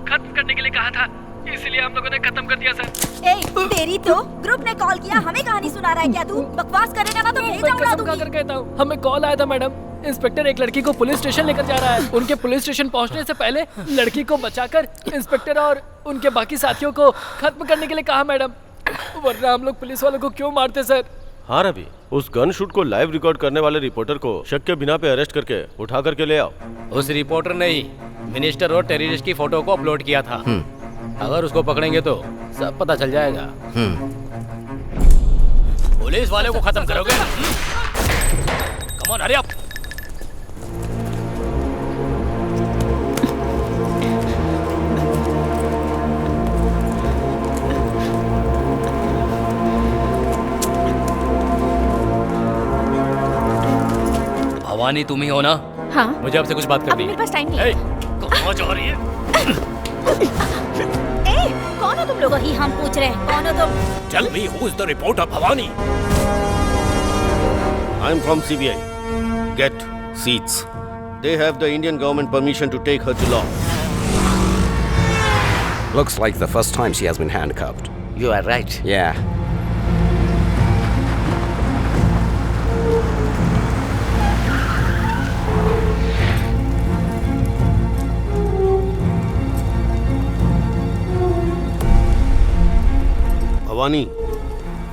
खत्म करने के लिए कहा था, इसलिए हम लोगों ने खत्म कर दिया सर। ए, तेरी तो ग्रुप ने कॉल किया, हमें कहानी सुना रहा है क्या तू? बकवास करेगा ना तो भेजा उड़ा दूंगी। कर कहता हूँ, हमें कॉल आया था मैडम, इंस्पेक्टर एक लड़की को पुलिस स्टेशन लेकर जा रहा है। उनके पुलिस स्टेशन पहुंचने से पहले लड़की को बचाकर इंस्पेक्टर और उनके बाकी साथियों को खत्म करने के लिए कहा मैडम, वरना हम लोग पुलिस वालों को क्यों मारते सर। हाँ रवि, उस गन शूट को लाइव रिकॉर्ड करने वाले रिपोर्टर को शक के बिना पे अरेस्ट करके उठा करके ले आओ। उस रिपोर्टर ने ही मिनिस्टर और टेररिस्ट की फोटो को अपलोड किया था। अगर उसको पकड़ेंगे तो सब पता चल जाएगा। पुलिस वाले को खत्म करोगे? Come on, hurry up. Bhavani तुम ही हो ना? हाँ। मुझे आपसे कुछ बात करनी है। मेरे पास टाइम नहीं है। कहाँ जा रही है? ए, कौन हो तुम लोग? ही हम पूछ रहे हैं, कौन हो तुम? Tell me who is the reporter, Bhavani? I'm from CBI. Get seats. They have the Indian government permission to take her to law. Looks like the first time she has been handcuffed. You are right. Yeah. Bhavani,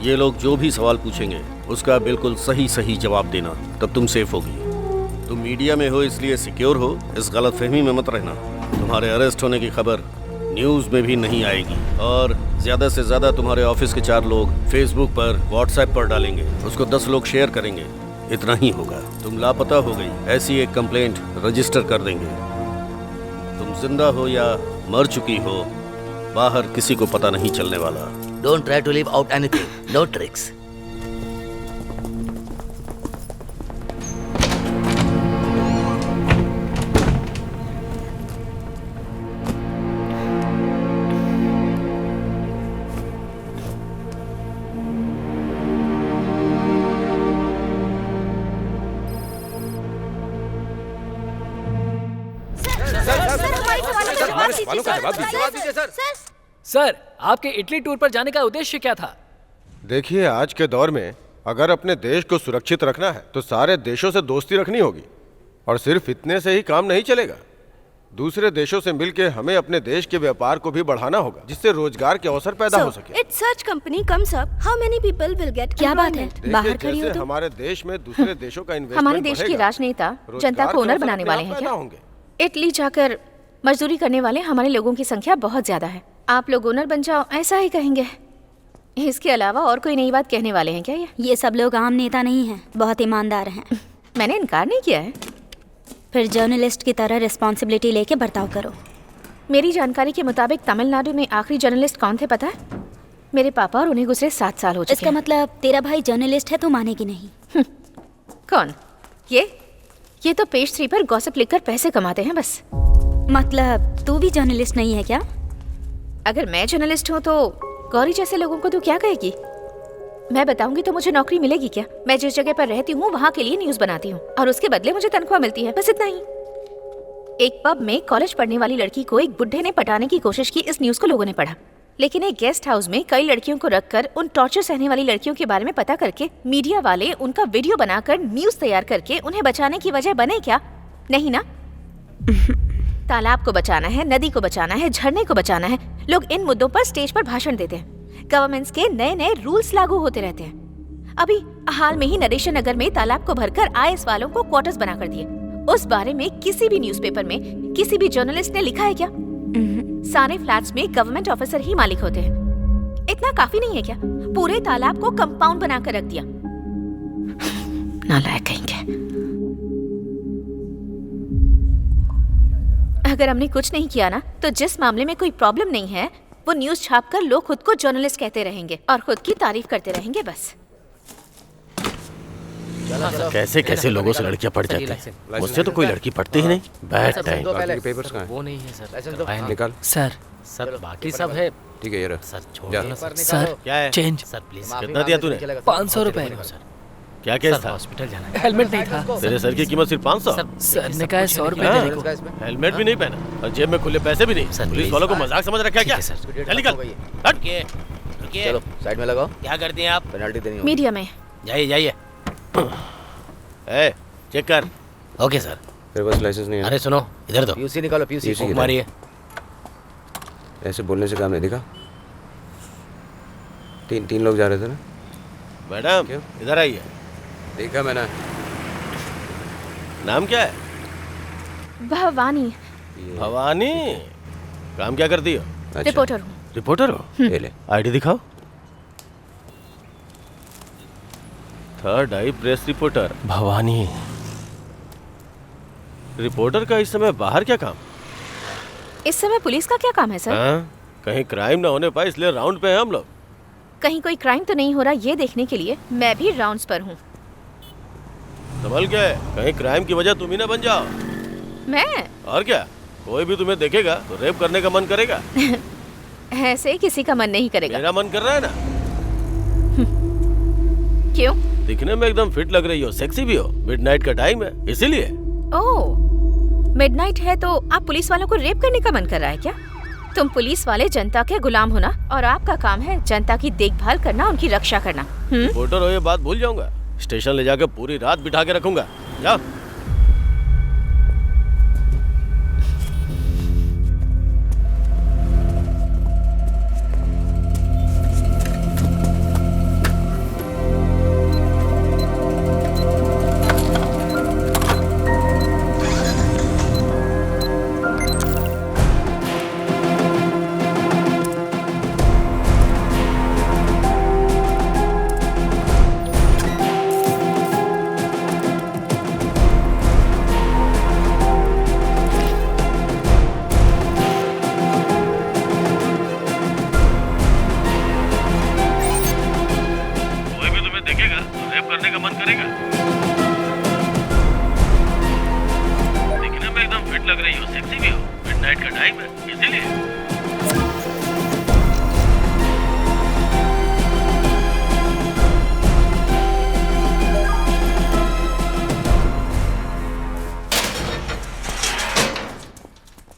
ये लोग जो भी सवाल पूछेंगे उसका बिल्कुल सही सही जवाब देना, तब तुम सेफ होगी। तुम मीडिया में हो इसलिए सिक्योर हो, इस गलतफहमी में मत रहना। तुम्हारे अरेस्ट होने की खबर न्यूज़ में भी नहीं आएगी और ज़्यादा से ज़्यादा तुम्हारे ऑफिस के 4 लोग फेसबुक पर, व्हाट्सएप पर डालेंगे, उसको 10 लोग शेयर करेंगे, इतना ही होगा। तुम लापता हो गई ऐसी एक कंप्लेंट रजिस्टर कर देंगे। तुम जिंदा हो या मर चुकी हो, बाहर किसी को पता नहीं चलने वाला। Don't try to leave out anything. No tricks. Sir, आपके इटली टूर पर जाने का उद्देश्य क्या था? देखिए, आज के दौर में अगर अपने देश को सुरक्षित रखना है तो सारे देशों से दोस्ती रखनी होगी, और सिर्फ इतने से ही काम नहीं चलेगा। दूसरे देशों से मिलकर हमें अपने देश के व्यापार को भी बढ़ाना होगा, जिससे रोजगार के अवसर पैदा हो सके। It's such company comes up. How many people will get? क्या बात है? बाहर खड़ी हो तुम? हमारे देश में दूसरे देशों का इन्वेस्टमेंट हमारे देश के राजनेता जनता को ओनर बनाने वाले हैं क्या? इटली जाकर मजदूरी करने वाले हमारे लोगों की संख्या बहुत ज्यादा है। आप लोग ओनर बन जाओ, ऐसा ही कहेंगे। इसके अलावा और कोई नई बात कहने वाले हैं क्या? ये सब लोग आम नेता नहीं हैं, बहुत ईमानदार हैं। मैंने इनकार नहीं किया है। फिर जर्नलिस्ट की तरह रिस्पॉन्सिबिलिटी लेके बर्ताव करो। मेरी जानकारी के मुताबिक तमिलनाडु में आखिरी जर्नलिस्ट कौन थे पता है? मेरे पापा, और उन्हें गुजरे 7 साल हो चुके इसका मतलब तेरा भाई जर्नलिस्ट है, तो मानेगी नहीं। कौन? ये तो पेज 3 पर गॉसिप लिखकर पैसे कमाते हैं बस। मतलब तू भी जर्नलिस्ट नहीं है क्या? अगर मैं जर्नलिस्ट हूँ तो गौरी जैसे लोगों को तू क्या कहेगी? मैं बताऊंगी तो मुझे नौकरी मिलेगी क्या? मैं जिस जगह पर रहती हूँ वहाँ के लिए न्यूज़ बनाती हूँ और उसके बदले मुझे तनख्वाह मिलती है, बस इतना ही। एक पब में कॉलेज पढ़ने वाली लड़की को एक बुढ़े ने पटाने की कोशिश की, इस न्यूज़ को लोगों ने पढ़ा। लेकिन एक गेस्ट हाउस में कई लड़कियों को रखकर उन टॉर्चर सहने वाली लड़कियों के बारे में पता करके मीडिया वाले उनका वीडियो बनाकर न्यूज़ तैयार करके उन्हें बचाने की वजह बने क्या? नहीं ना। तालाब को बचाना है, नदी को बचाना है, झरने को बचाना है। लोग इन मुद्दों पर स्टेज पर भाषण देते हैं। गवर्नमेंट्स के नए नए रूल्स लागू होते रहते हैं। अभी हाल में ही नरेशन नगर में तालाब को भरकर आईएएस वालों को क्वार्टर्स बना कर दिए। उस बारे में किसी भी न्यूज़पेपर में किसी भी जर्नलिस्ट ने लिखा है क्या? सारे फ्लैट्स में गवर्नमेंट ऑफिसर ही मालिक होते हैं। इतना काफी नहीं है क्या? पूरे तालाब को कंपाउंड बनाकर रख दिया। नालायक कहेंगे। अगर हमने कुछ नहीं किया ना, तो जिस मामले में कोई प्रॉब्लम नहीं है वो न्यूज़ छापकर लोग खुद को जर्नलिस्ट कहते रहेंगे और खुद की तारीफ करते रहेंगे बस। कैसे कैसे लोगों से लड़कियां पढ़ जाती हैं, मुझसे तो कोई लड़की पढ़ती ही नहीं। Bad time. पेपर्स कहाँ हैं? वो नहीं है सर। निकाल। सर बाकी सब है। ठीक है, ये रहा। सर छोड़ जा। दो सर। सर क्या है? चेंज। Sir please. कितना दिया तूने? 500 रुपए। क्या केस सर, था? हॉस्पिटल जाना है। हेलमेट नहीं था। तेरे सर की कीमत सिर्फ 500। सर ने कहा है 100 रुपए देने को। हेलमेट भी नहीं पहना और जेब में खुले पैसे भी नहीं। Sir, police please. वालों को मजाक समझ रखा है क्या? ठीक है, सर। चल निकल। हट। रुकिए। चलो साइड में लगाओ, क्या करती हैं आप? पेनल्टी देनी होगी। मीडिया में। जाइए जाइए। ए, चेक कर। Okay sir. तेरे पास लाइसेंस नहीं है? अरे सुनो, इधर दो। पीयूसी निकालो, पीयूसी। PUC। मारिए। ऐसे बोलने से काम नहीं दिखा। तीन लोग जा रहे थे ना? मैडम क्यों? इधर आइए। देखा मैंने। नाम क्या है? भवानी। भवानी। काम क्या करती हो? अच्छा, रिपोर्टर हूँ। रिपोर्टर हो? ये ले। आईडी दिखाओ। थर्ड आई प्रेस रिपोर्टर भवानी। रिपोर्टर का इस समय बाहर क्या काम? इस समय पुलिस का क्या काम है सर? हाँ? कहीं क्राइम ना होने पाए इसलिए राउंड पे हैं हम लोग। कहीं कोई क्राइम तो नहीं हो रहा ये देखने के लिए मैं भी राउंड्स पर हूँ। संभल क्या है, कहीं क्राइम की वजह तुम ही ना बन जाओ। मैं और क्या, कोई भी तुम्हें देखेगा तो रेप करने का मन करेगा। ऐसे किसी का मन नहीं करेगा। मेरा मन कर रहा है ना। क्यों? दिखने में एकदम फिट लग रही हो, सेक्सी भी हो। मिडनाइट का टाइम है इसीलिए। ओह, मिडनाइट है तो आप पुलिस वालों को रेप करने का मन कर रहा है क्या? तुम पुलिस वाले जनता के गुलाम हो ना, और आपका काम है जनता की देखभाल करना, उनकी रक्षा करना। रिपोर्टर हो ये बात भूल जाऊंगा। स्टेशन ले जाकर पूरी रात बिठा के रखूंगा। जाओ।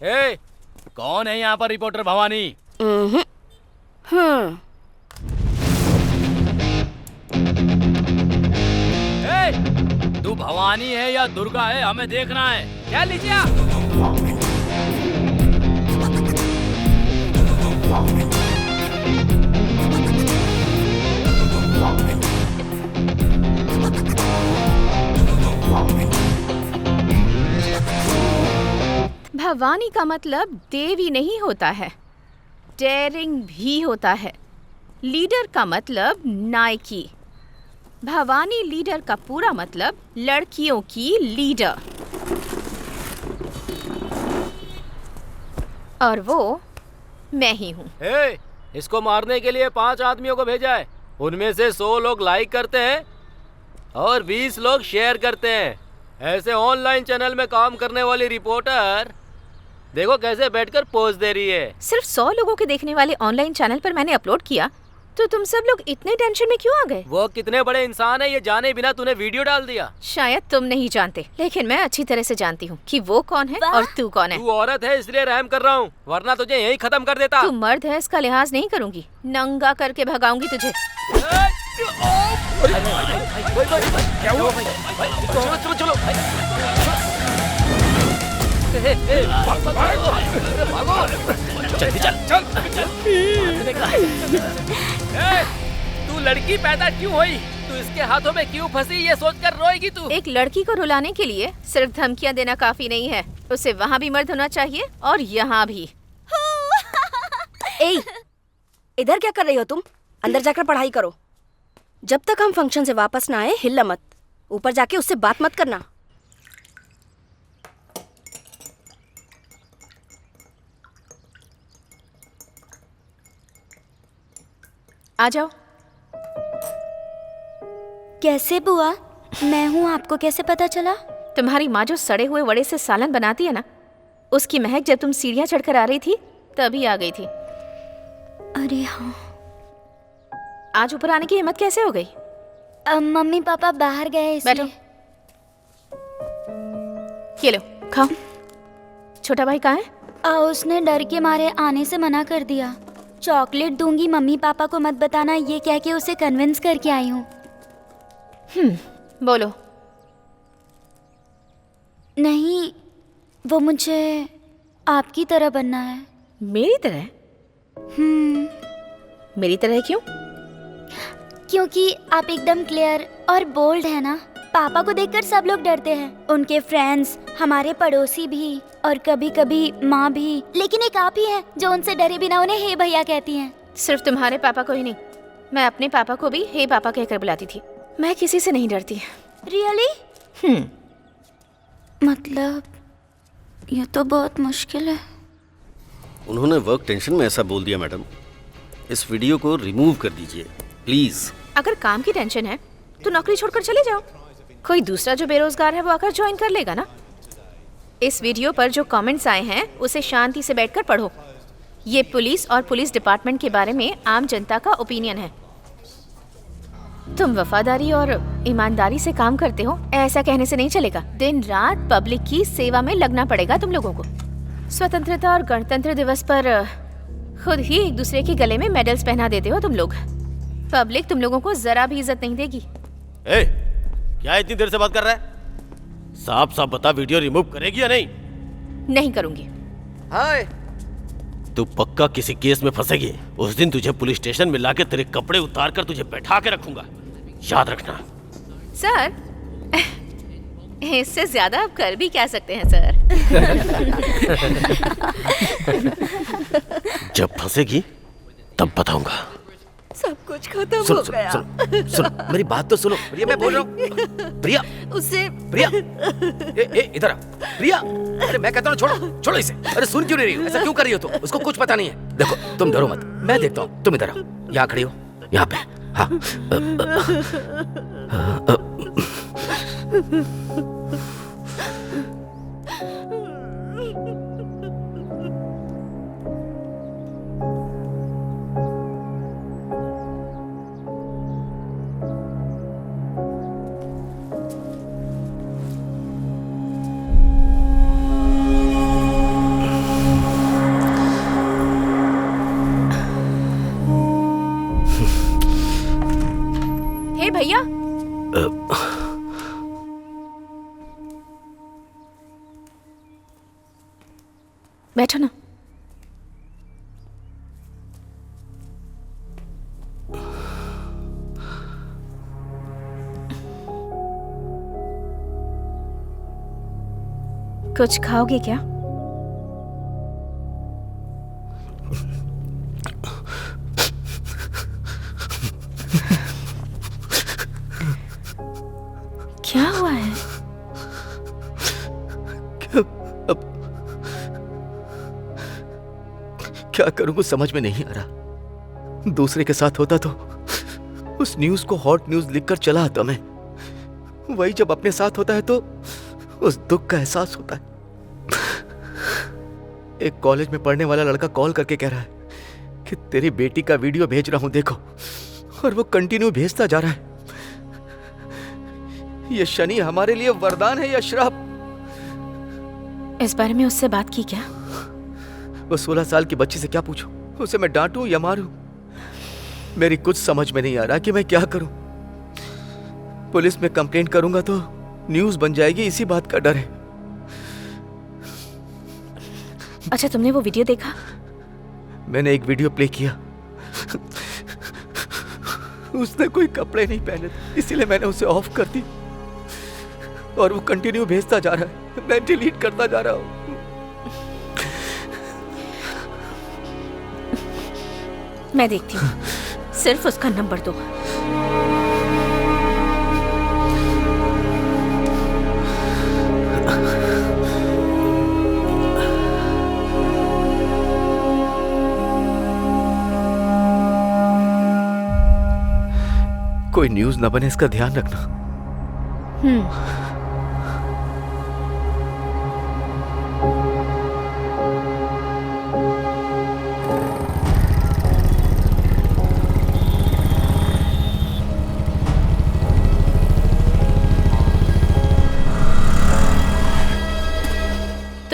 ए, कौन है यहाँ पर रिपोर्टर भवानी? ए, तू भवानी है या दुर्गा है हमें देखना है। क्या लीजिए? भवानी का मतलब देवी नहीं होता है, डेयरिंग भी होता है। लीडर का मतलब नायकी। भवानी लीडर का पूरा मतलब लड़कियों की लीडर। और वो मैं ही हूँ। ए, इसको मारने के लिए 5 आदमियों को भेजा है। उनमें से 100 लोग लाइक करते हैं और 20 लोग शेयर करते हैं। ऐसे ऑनलाइन चैनल में काम करने वाली रिपोर्टर देखो कैसे बैठकर पोज दे रही है। सिर्फ 100 लोगों के देखने वाले ऑनलाइन चैनल पर मैंने अपलोड किया तो तुम सब लोग इतने टेंशन में क्यों आ गए? वो कितने बड़े इंसान है ये जाने बिना तूने वीडियो डाल दिया। शायद तुम नहीं जानते, लेकिन मैं अच्छी तरह से जानती हूँ कि वो कौन है और तू कौन है। तू औरत है इसलिए रहम कर रहा हूँ, वरना तुझे यही खत्म कर देता। तू मर्द है इसका लिहाज नहीं करूंगी, नंगा करके भगाऊंगी तुझे। चलो चलो जल्दी चल। तू लड़की पैदा क्यों हुई? तू इसके हाथों में क्यों फंसी ये सोचकर रोएगी तू? एक लड़की को रुलाने के लिए सिर्फ धमकियां देना काफी नहीं है, उसे वहाँ भी मर्द होना चाहिए और यहाँ भी। ए, इधर क्या कर रही हो तुम? अंदर जाकर पढ़ाई करो। जब तक हम फंक्शन से वापस ना आए हिलना मत। ऊपर जाके उससे बात मत करना। आ जाओ। कैसे बुआ? मैं हूँ, आपको कैसे पता चला? तुम्हारी माँ जो सड़े हुए वड़े से सालन बनाती है ना, उसकी महक जब तुम सीढ़ियाँ चढ़कर आ रही थी तभी आ गई थी। अरे हाँ। आज ऊपर आने की हिम्मत कैसे हो गई? मम्मी पापा बाहर गए बैठो। ये लो खाओ। छोटा भाई कहाँ है? उसने डर के मारे आने से मना कर दिया। चॉकलेट दूंगी, मम्मी पापा को मत बताना, ये कह के उसे कन्विंस करके आई हूँ। बोलो। नहीं, वो मुझे आपकी तरह बनना है। मेरी तरह? मेरी तरह क्यों? क्योंकि आप एकदम क्लियर और बोल्ड है ना। पापा को देखकर सब लोग डरते हैं, उनके फ्रेंड्स, हमारे पड़ोसी भी और कभी कभी माँ भी। लेकिन एक आप ही हैं जो उनसे डरे बिना उन्हें हे भैया कहती हैं। सिर्फ तुम्हारे पापा को ही नहीं, मैं अपने पापा को भी हे पापा कहकर बुलाती थी। मैं किसी से नहीं डरती। रियली? मतलब ये तो बहुत मुश्किल है। उन्होंने वर्क टेंशन में ऐसा बोल दिया मैडम। इस वीडियो को रिमूव कर दीजिए प्लीज। अगर काम की टेंशन है तो नौकरी छोड़कर चले जाओ। कोई दूसरा जो बेरोजगार है वो आकर ज्वाइन कर लेगा ना। इस वीडियो पर जो कमेंट्स आए हैं उसे शांति से बैठकर पढ़ो। ये पुलिस और पुलिस डिपार्टमेंट के बारे में आम जनता का ओपिनियन है। तुम वफादारी और ईमानदारी से काम करते हो, ऐसा कहने से नहीं चलेगा। दिन रात पब्लिक की सेवा में लगना पड़ेगा तुम लोगों को। स्वतंत्रता और गणतंत्र दिवस पर खुद ही एक दूसरे के गले में मेडल्स पहना देते हो तुम लोग। पब्लिक तुम लोगों को जरा भी इज्जत नहीं देगी। क्या इतनी देर से बात कर रहा है? साफ साफ बता, वीडियो रिमूव करेगी या नहीं? नहीं करूंगी। हाय। तू पक्का किसी केस में फंसेगी। उस दिन तुझे पुलिस स्टेशन में लाके तेरे कपड़े उतार कर तुझे बैठा के रखूंगा, याद रखना। सर, इससे ज्यादा आप कर भी क्या सकते हैं सर? जब फंसेगी तब बताऊंगा। सब कुछ खत्म सुनो हो सुनो गया। सुनो सुनो, मेरी बात तो सुनो। प्रिया, मैं बोल रहा हूँ। प्रिया, उससे प्रिया, इधर आ। प्रिया, अरे मैं कहता हूँ छोड़ो, छोड़ो इसे। अरे सुन क्यों नहीं रही हो? ऐसा क्यों कर रही हो तुम? उसको कुछ पता नहीं है। देखो, तुम डरो मत, मैं देखता हूँ। तुम इधर आओ, यहाँ खड़ी हो, यहाँ पे। हाँ। हे भैया, बैठो ना। कुछ खाओगे क्या? क्या हुआ है? क्या करूं कुछ समझ में नहीं आ रहा। दूसरे के साथ होता तो उस न्यूज को हॉट न्यूज लिखकर चला आता मैं। वही जब अपने साथ होता है तो उस दुख का एहसास होता है। एक कॉलेज में पढ़ने वाला लड़का कॉल करके कह रहा है कि तेरी बेटी का वीडियो भेज रहा हूं देखो, और वो कंटिन्यू भेजता जा रहा है। ये शनि हमारे लिए वरदान है या श्राप? इस बारे में उससे बात की क्या? वो 16 साल की बच्ची से क्या पूछूं? उसे मैं डांटूं या मारूं? मेरी कुछ समझ में नहीं आ रहा कि मैं क्या करूं। पुलिस में कंप्लेंट करूंगा तो न्यूज बन जाएगी, इसी बात का डर है। अच्छा, तुमने वो वीडियो देखा? मैंने एक वीडियो प्ले किया। उसने कोई कपड़े नहीं पहने थे, इसीलिए मैंने उसे ऑफ कर दी। और वो कंटिन्यू भेजता जा रहा है, मैं डिलीट करता जा रहा हूं। मैं देखती हूँ, सिर्फ उसका नंबर दो। कोई न्यूज ना बने, इसका ध्यान रखना।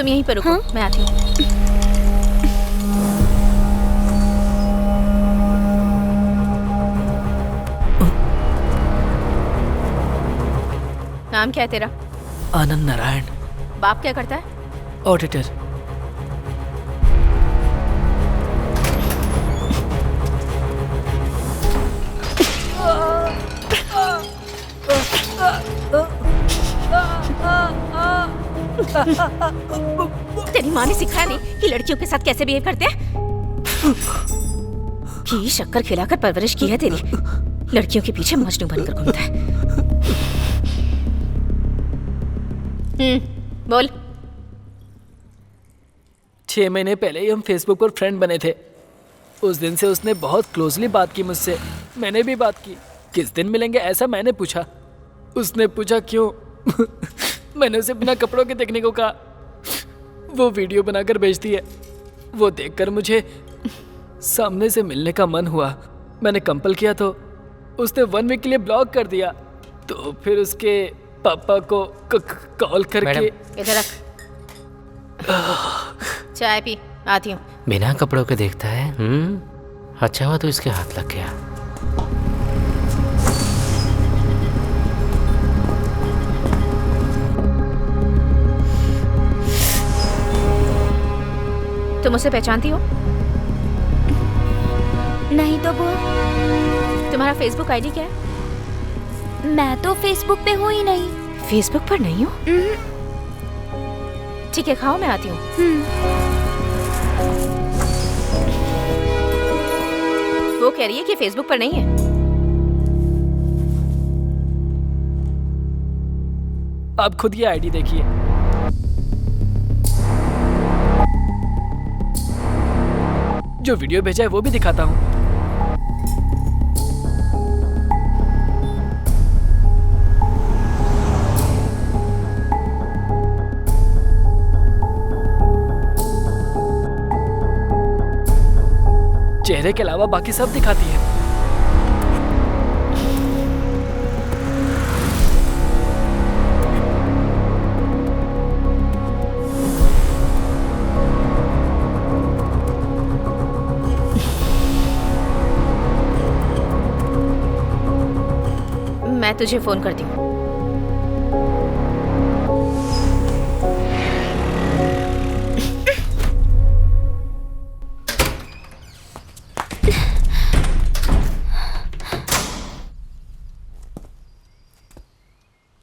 यहीं पर रुको, हाँ? मैं आती हूँ। नाम क्या है तेरा? आनंद नारायण। बाप क्या करता है? ऑडिटर। तेरी माँ ने सिखाया नहीं कि लड़कियों के साथ कैसे बिहेव करते हैं? घी शक्कर खिलाकर परवरिश की है तेरी। लड़कियों के पीछे मजनू बनकर घूमता है। बोल। 6 महीने पहले ही हम फेसबुक पर फ्रेंड बने थे। उस दिन से उसने बहुत क्लोजली बात की मुझसे। मैंने भी बात की। किस दिन मिलेंगे ऐसा मैंने पूछा। उसने पूछा क्यों? मैंने उसे बिना कपड़ों के देखने को कहा। वो वीडियो बनाकर भेजती है। वो देखकर मुझे सामने से मिलने का मन हुआ। मैंने कंपल किया तो उसने 1 वीक के लिए ब्लॉक कर दिया। तो फिर उसके पापा को कॉल करके। इधर रख। चाय पी, आती हूँ। बिना कपड़ों के देखता है। अच्छा हुआ तो इसके हाथ लग गया। तुम उसे पहचानती हो? नहीं तो बुआ, तुम्हारा फेसबुक आईडी क्या है? मैं तो फेसबुक पे हूँ ही नहीं। फेसबुक पर नहीं हो? ठीक है, खाओ, मैं आती हूँ। वो कह रही है कि फेसबुक पर नहीं है। आप खुद ये आईडी देखिए। जो वीडियो भेजा है वो भी दिखाता हूँ। चेहरे के अलावा बाकी सब दिखाती है। मैं तुझे फोन करती हूँ।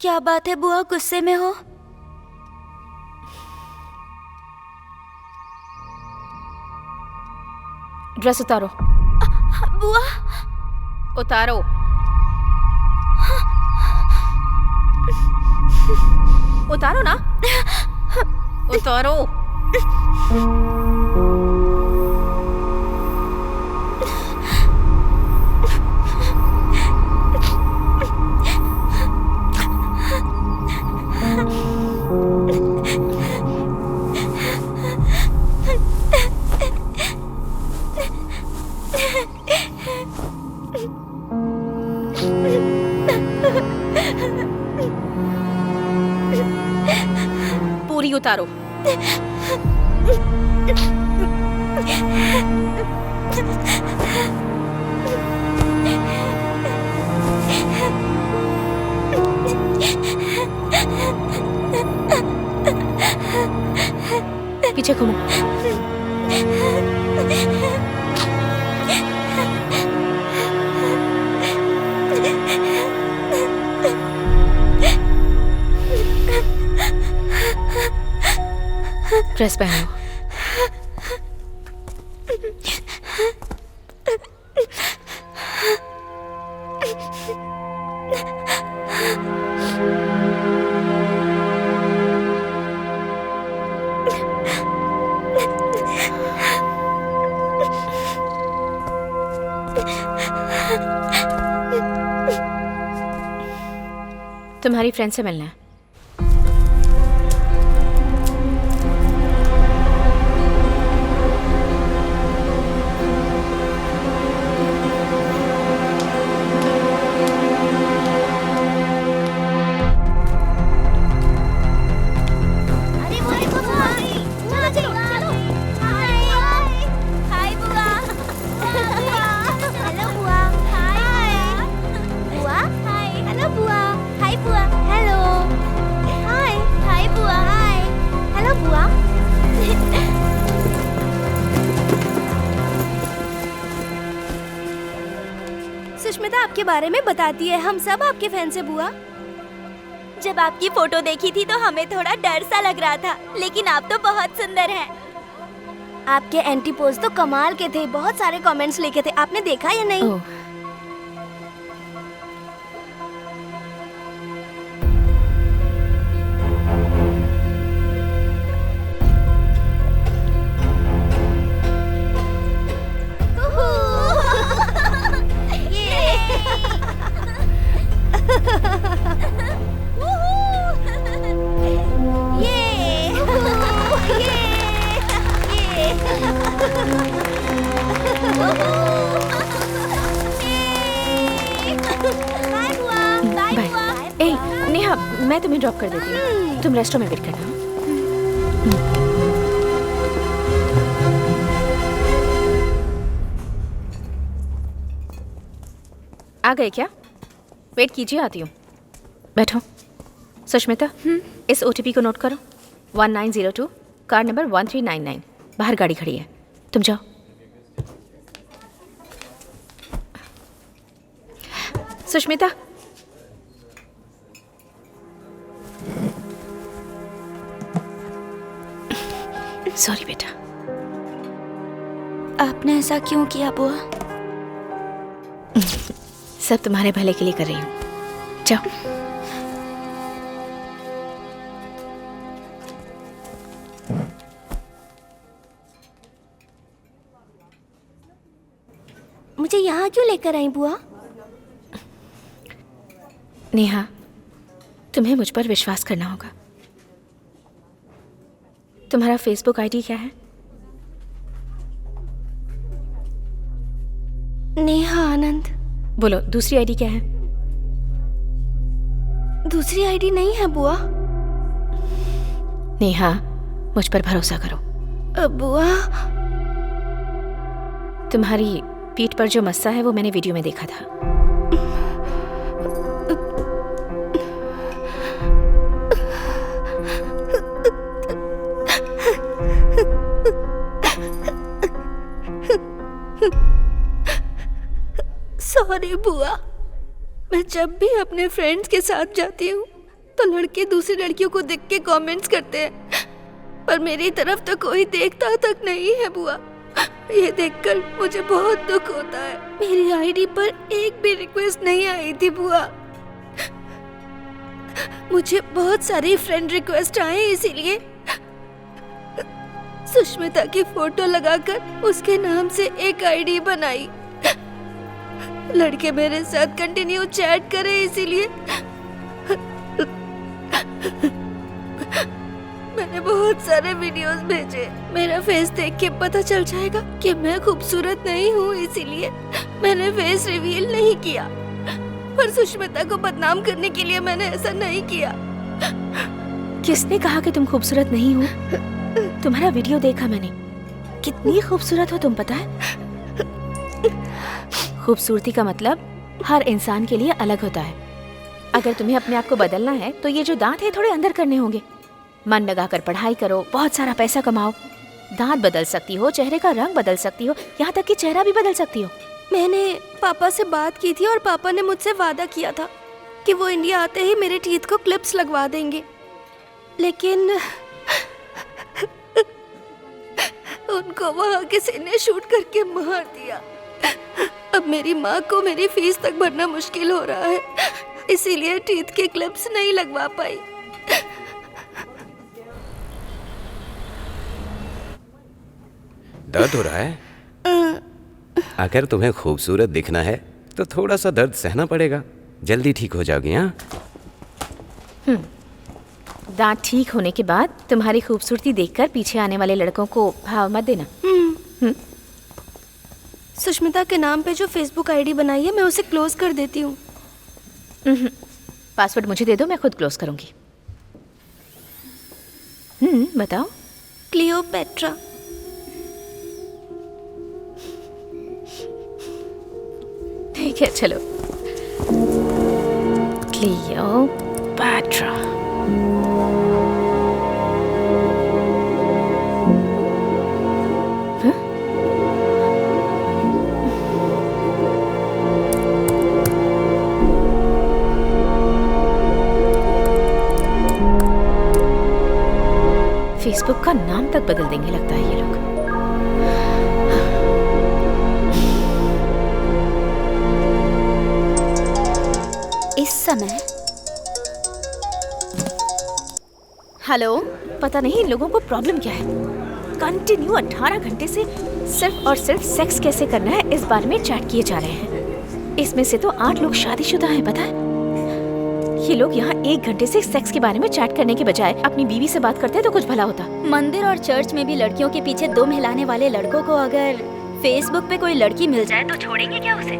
क्या बात है बुआ, गुस्से में हो? ड्रेस उतारो। बुआ, उतारो। उतारो ना। उतारो। पूरी उतारो। पीछे घूमो। ड्रेस पहनो। तुम्हारी फ्रेंड से मिलना है। अरे वो देखो भाई। सुष्मिता आपके बारे में बताती है, हम सब आपके फैन से बुआ। जब आपकी फोटो देखी थी तो हमें थोड़ा डर सा लग रहा था, लेकिन आप तो बहुत सुंदर हैं। आपके एंटी पोज तो कमाल के थे, बहुत सारे कमेंट्स लिखे थे, आपने देखा या नहीं? ओह, बाय। ए नेहा, मैं तुम्हें ड्रॉप कर देती हूँ, तुम रेस्टोरेंट में वेट करना। आ गए क्या? वेट कीजिए, आती हूँ। बैठो। सुष्मिता, इस OTP को नोट करो। 1902, कार नंबर 1399। बाहर गाड़ी खड़ी है, तुम जाओ। सुष्मिता, सॉरी बेटा। आपने ऐसा क्यों किया बुआ? सब तुम्हारे भले के लिए कर रही हूँ, जाओ। मुझे यहाँ क्यों लेकर आई बुआ? नेहा, तुम्हें मुझ पर विश्वास करना होगा। तुम्हारा फेसबुक आईडी क्या है? नेहा आनंद। बोलो, दूसरी आईडी क्या है? दूसरी आईडी नहीं है बुआ। नेहा, मुझ पर भरोसा करो। बुआ, तुम्हारी पीठ पर जो मस्सा है वो मैंने वीडियो में देखा था। सॉरी बुआ। मैं जब भी अपने फ्रेंड्स के साथ जाती हूँ तो लड़के दूसरी लड़कियों को देख के कमेंट्स करते हैं, पर मेरी तरफ तो कोई देखता तक नहीं है बुआ। ये देखकर मुझे बहुत दुख होता है। मेरी आईडी पर एक भी रिक्वेस्ट नहीं आई थी बुआ। मुझे बहुत सारी फ्रेंड रिक्वेस्ट आए, इसीलिए सुष्मिता की फोटो लगाकर उसके नाम से एक आईडी बनाई। लड़के मेरे साथ कंटिन्यू चैट करे, इसीलिए मैंने बहुत सारे वीडियोस भेजे। मेरा फेस देख के पता चल जाएगा कि मैं खूबसूरत नहीं हूँ, इसीलिए मैंने फेस रिवील नहीं किया। पर सुष्मिता को बदनाम करने के लिए मैंने ऐसा नहीं किया। किसने कहा कि तुम खूबसूरत नहीं हो? तुम्हारा वीडियो देखा मैंने, कितनी खूबसूरत हो तुम, पता है? खूबसूरती का मतलब हर इंसान के लिए अलग होता है। अगर तुम्हें अपने आप को बदलना है तो ये जो दांत है थोड़े अंदर करने होंगे। मन लगाकर पढ़ाई करो, बहुत सारा पैसा कमाओ। दांत बदल सकती हो, चेहरे का रंग बदल सकती हो, यहाँ तक कि चेहरा भी बदल सकती हो। मैंने पापा से बात की थी और पापा ने मुझसे वादा किया था कि वो इंडिया आते ही मेरे टीथ को क्लिप्स लगवा देंगे, लेकिन उनको वहाँ किसी ने शूट करके मार दिया। अब मेरी माँ को मेरी फीस तक भरना मुश्किल हो रहा है, इसीलिए टीथ के क्लिप्स नहीं लगवा पाई। दर्द हो रहा है? अगर तुम्हें खूबसूरत दिखना है तो थोड़ा सा दर्द सहना पड़ेगा, जल्दी ठीक हो जाओगी। हाँ, दांत ठीक होने के बाद तुम्हारी खूबसूरती देखकर पीछे आने वाले लड़कों को भाव मत देना। सुष्मिता के नाम पे जो फेसबुक आईडी बनाई है, मैं उसे क्लोज कर देती हूँ। पासवर्ड मुझे दे दो, मैं खुद क्लोज करूंगी। बताओ। क्लियोपेट्रा। ठीक है, चलो। क्लियोपेट्रा। फेसबुक का नाम तक बदल देंगे लगता है ये लोग। इस समय हेलो, पता नहीं इन लोगों को प्रॉब्लम क्या है। कंटिन्यू 18 घंटे से सिर्फ और सिर्फ सेक्स कैसे करना है इस बारे में चैट किए जा रहे हैं। इसमें से तो 8 लोग शादीशुदा हैं, पता है। ये लोग यहाँ 1 घंटे से सेक्स के बारे में चैट करने के बजाय अपनी बीवी से बात करते तो कुछ भला होता। मंदिर और चर्च में भी लड़कियों के पीछे दम हिलाने वाले लड़कों को अगर फेसबुक पे कोई लड़की मिल जाए तो छोड़ेंगे क्या उसे?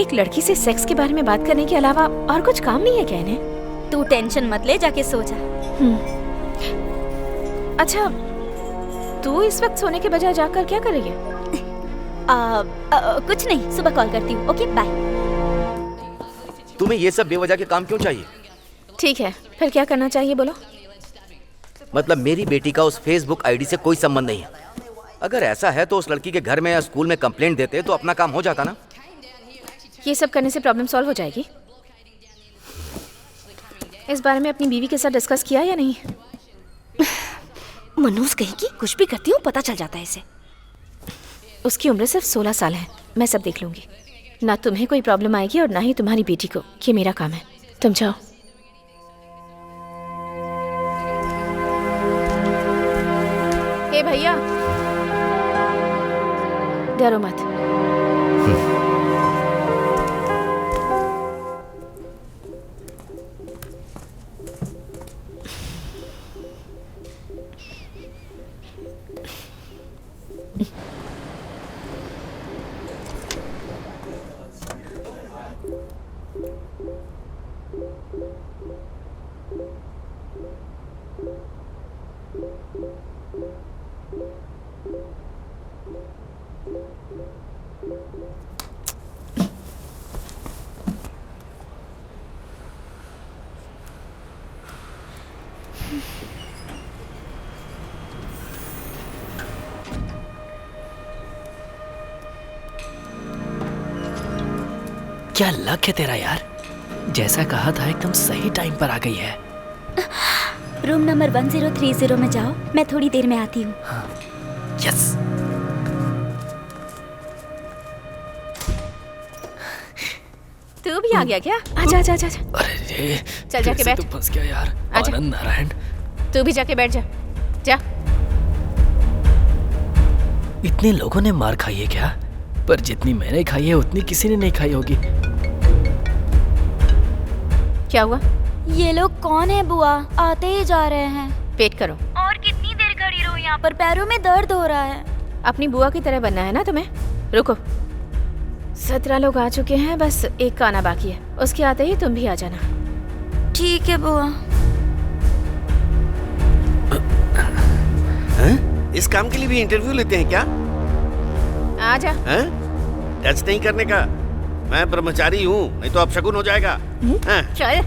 एक लड़की से सेक्स के बारे में बात करने के अलावा और कुछ काम नहीं है क्या इन्हें? तू टेंशन मत ले, जाके सो जा। अच्छा, तू इस वक्त सोने के बजाय जाकर क्या कर रही है? कुछ नहीं, सुबह कॉल करती हूँ। Okay bye. तुम्हें ये सब बेवजह के काम क्यों चाहिए? ठीक है, फिर क्या करना चाहिए बोलो? मतलब मेरी बेटी का उस फेसबुक आईडी से कोई संबंध नहीं है। अगर ऐसा है तो उस लड़की के घर में या स्कूल में कंप्लेंट देते तो अपना काम हो जाता ना। ये सब करने से प्रॉब्लम सॉल्व हो जाएगी? इस बारे में अपनी बीवी के साथ डिस्कस किया या नहीं? मनोज कहेगी कुछ भी करती हूँ पता चल जाता है इसे। उसकी उम्र सिर्फ 16 साल है। मैं सब देख लूंगी। ना तुम्हें कोई प्रॉब्लम आएगी और ना ही तुम्हारी बेटी को। ये मेरा काम है। तुम जाओ। हे भैया, डरो मत। क्या लक है तेरा यार, जैसा कहा था एकदम सही टाइम पर आ गई है। रूम नंबर 1030 में जाओ, मैं थोड़ी देर में आती हूँ। यस। तू भी आ गया क्या? आजा आजा आजा। अरे चल जाके बैठ। तू फंस गया यार। आजा। आनंद नारायण, तू भी जाके बैठ जा। जा। इतने लोगों ने मार खाई है क्या? पर जितनी मैंने खाई है उतनी किसी ने नहीं खाई होगी। क्या हुआ? ये लोग कौन है बुआ? आते ही जा रहे हैं। वेट करो। और कितनी देर खड़ी रहूं यहाँ पर? पैरों में दर्द हो रहा है। अपनी बुआ की तरह बनना है ना तुम्हें? रुको, 17 लोग आ चुके हैं, बस एक का आना बाकी है। उसके आते ही तुम भी आ जाना। ठीक है बुआ। इस काम के लिए भी इंटरव्यू लेते हैं क्या? आजा। टच नहीं करने का। मैं ब्रह्मचारी हूँ, नहीं तो अपशगुन हो जाएगा। चल।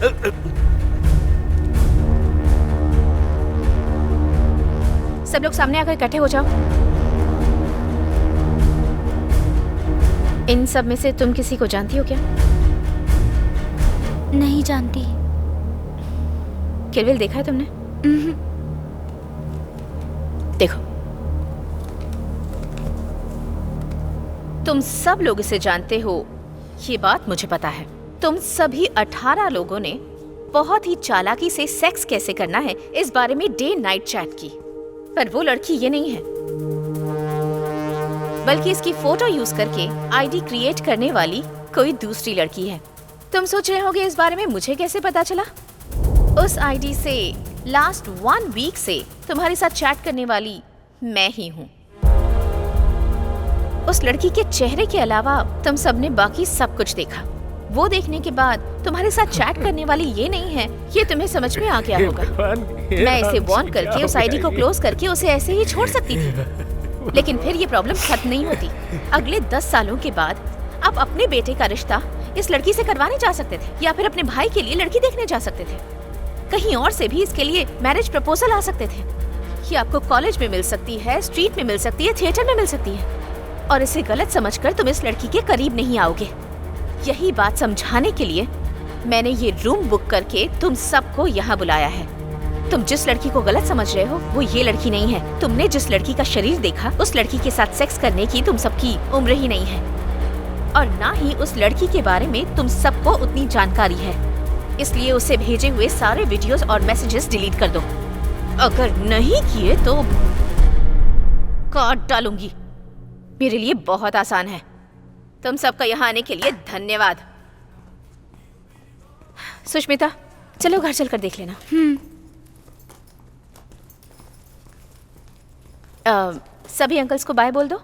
सब लोग सामने आकर इकट्ठे हो जाओ। इन सब में से तुम किसी को जानती हो क्या? नहीं जानती। किल बिल देखा है तुमने? देखो, तुम सब लोग इसे जानते हो, ये बात मुझे पता है। तुम सभी 18 लोगों ने बहुत ही चालाकी से सेक्स कैसे करना है इस बारे में डे नाइट चैट की। पर वो लड़की ये नहीं है, बल्कि इसकी फोटो यूज करके आईडी क्रिएट करने वाली कोई दूसरी लड़की है। तुम सोच रहे होगे इस बारे में मुझे कैसे पता चला? उस आईडी से लास्ट 1 वीक से तुम्हारे साथ चैट करने वाली मैं ही हूँ। उस लड़की के चेहरे के अलावा तुम सबने बाकी सब कुछ देखा। वो देखने के बाद तुम्हारे साथ चैट करने वाली ये नहीं है, ये तुम्हें समझ में आ गया होगा। मैं इसे वॉर्न करके उस आईडी को क्लोज करके उसे ऐसे ही छोड़ सकती थी, लेकिन फिर ये प्रॉब्लम खत्म नहीं होती। अगले 10 सालों के बाद आप अपने बेटे का रिश्ता इस लड़की से करवाने जा सकते थे, या फिर अपने भाई के लिए लड़की देखने जा सकते थे। कहीं और से भी इसके लिए मैरिज प्रपोजल आ सकते थे। ये आपको कॉलेज में मिल सकती है, स्ट्रीट में मिल सकती है, थिएटर में मिल सकती है, और इसे गलत समझकर तुम इस लड़की के करीब नहीं आओगे। यही बात समझाने के लिए मैंने ये रूम बुक करके तुम सबको यहाँ बुलाया है। तुम जिस लड़की को गलत समझ रहे हो वो ये लड़की नहीं है। तुमने जिस लड़की का शरीर देखा उस लड़की के साथ सेक्स करने की तुम सबकी उम्र ही नहीं है, और ना ही उस लड़की के बारे में तुम सबको उतनी जानकारी है। इसलिए उसे भेजे हुए सारे वीडियोस और मैसेजेस डिलीट कर दो। अगर नहीं किए तो काट डालूंगी। मेरे लिए बहुत आसान है। तुम सबका यहाँ आने के लिए धन्यवाद। सुष्मिता, चलो घर चलकर देख लेना। सभी अंकल्स को बाय बोल दो।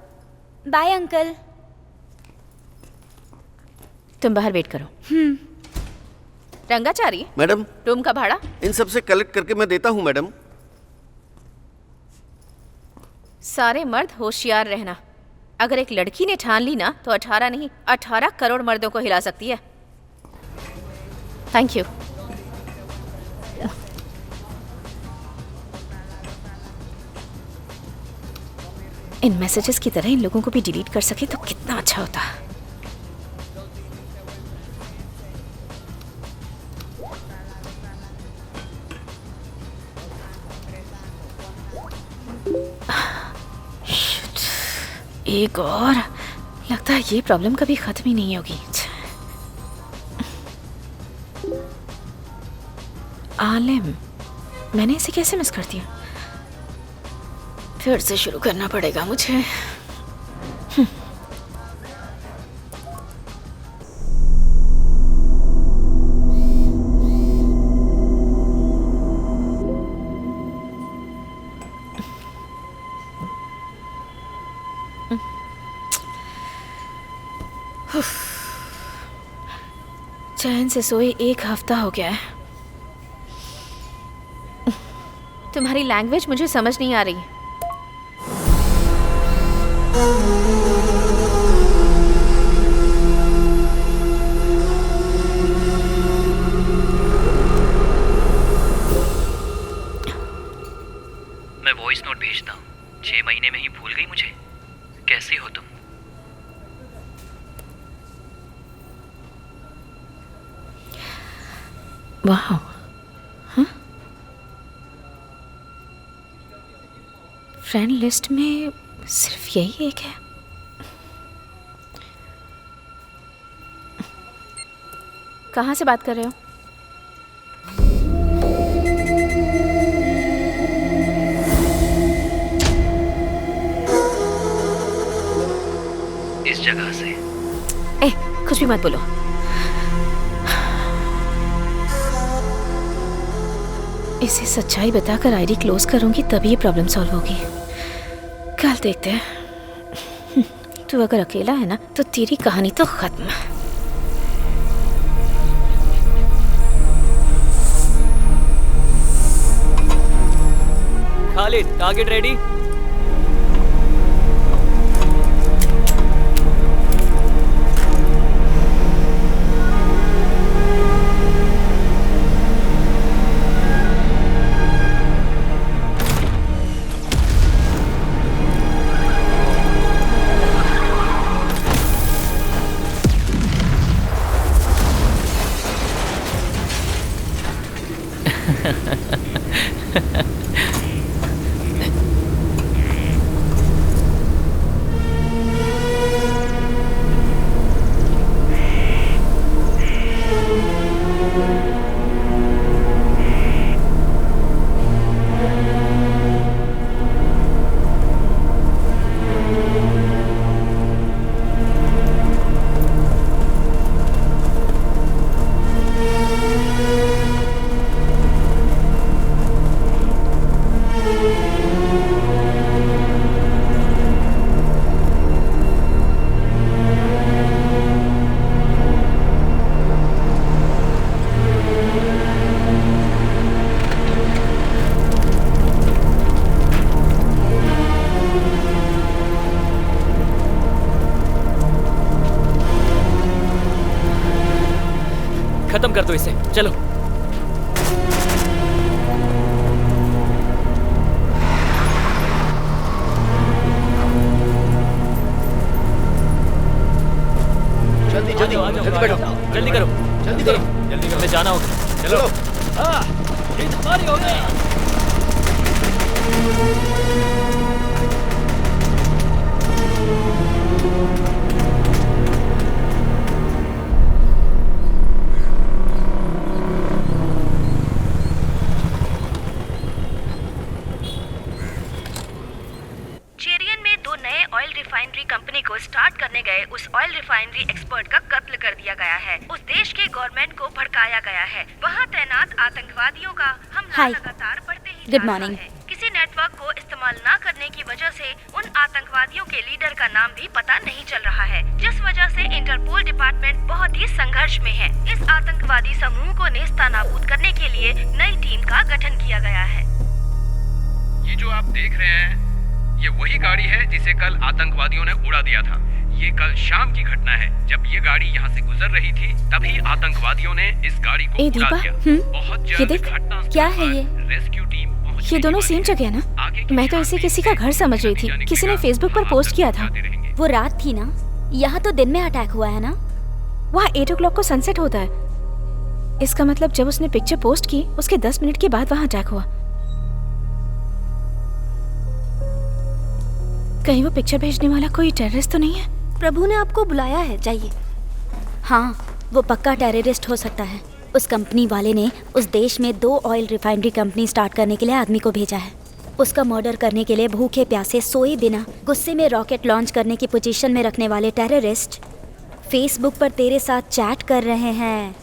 Bye uncle. तुम बाहर वेट करो। रंगाचारी, मैडम, रूम का भाड़ा इन सब से कलेक्ट करके मैं देता हूँ मैडम। सारे मर्द होशियार रहना। अगर एक लड़की ने ठान ली ना तो 18 नहीं 18 करोड़ मर्दों को हिला सकती है। Thank you. इन मैसेजेस की तरह इन लोगों को भी डिलीट कर सके तो कितना अच्छा होता। एक और, लगता है ये प्रॉब्लम कभी खत्म ही नहीं होगी। आलिम, मैंने इसे कैसे मिस कर दिया? फिर से शुरू करना पड़ेगा मुझे। चैन से सोए 1 हफ्ता हो गया है। तुम्हारी लैंग्वेज मुझे समझ नहीं आ रही। मैं वॉइस नोट भेजता हूँ। 6 महीने में ही भूल गई मुझे? कैसी हो तुम? वाह, हाँ? फ्रेंड लिस्ट में सिर्फ यही एक है। कहाँ से बात कर रहे हो? इस जगह से। कुछ भी मत बोलो। इसे सच्चाई बताकर आईडी क्लोज करूंगी तभी ये प्रॉब्लम सॉल्व होगी। कल देखते हैं। तू अगर अकेला है ना तो तेरी कहानी तो खत्म। Khalid, target ready? खत्म कर दो इसे, चलो। जल्दी जल्दी जल्दी बैठो, जल्दी करो, जल्दी करो, जल्दी करो, जाना होगा। चलो। हाँ, ये तुम्हारी हो गई। चेरियन में 2 नए ऑयल रिफाइनरी कंपनी को स्टार्ट करने गए उस ऑयल रिफाइनरी एक्सपर्ट का कत्ल कर दिया गया है। उस देश के गवर्नमेंट को भड़काया गया है। वहाँ तैनात आतंकवादियों का हमला लगातार बढ़ते ही जा रहा है। किसी नेटवर्क को इस्तेमाल न करने की वजह से उन आतंकवादियों के लीडर का नाम भी पता नहीं चल रहा है, जिस वजह से इंटरपोल डिपार्टमेंट बहुत ही संघर्ष में है। इस आतंकवादी समूह को नेस्तनाबूद करने के लिए नई टीम का गठन किया गया है। ये जो आप देख रहे हैं, ये वही गाड़ी है जिसे कल आतंकवादियों ने उड़ा दिया था। ये कल शाम की घटना है। जब ये गाड़ी यहाँ से गुजर रही थी, तभी आतंकवादियों ने इस गाड़ी को उड़ा दिया। बहुत जल्द क्या है ये? रेस्क्यू टीम ये दोनों सेम जगह है ना? मैं तो इसे किसी का घर समझ रही थी। किसी ने फेसबुक पर पोस्ट किया था। वो रात थी ना, यहाँ तो दिन में अटैक हुआ है ना। वहाँ 8 o'clock को सनसेट होता है। इसका मतलब जब उसने पिक्चर पोस्ट की, उसके 10 मिनट के बाद वहाँ अटैक हुआ। कहीं वो पिक्चर भेजने वाला कोई टेररिस्ट तो नहीं है? प्रभु ने आपको बुलाया है, जाइए। हाँ, वो पक्का टेररिस्ट हो सकता है। उस कंपनी वाले ने उस देश में 2 ऑयल रिफाइनरी कंपनी स्टार्ट करने के लिए आदमी को भेजा है। उसका मर्डर करने के लिए भूखे प्यासे सोए बिना गुस्से में रॉकेट लॉन्च करने की पोजीशन में रखने वाले टेररिस्ट फेसबुक पर तेरे साथ चैट कर रहे हैं।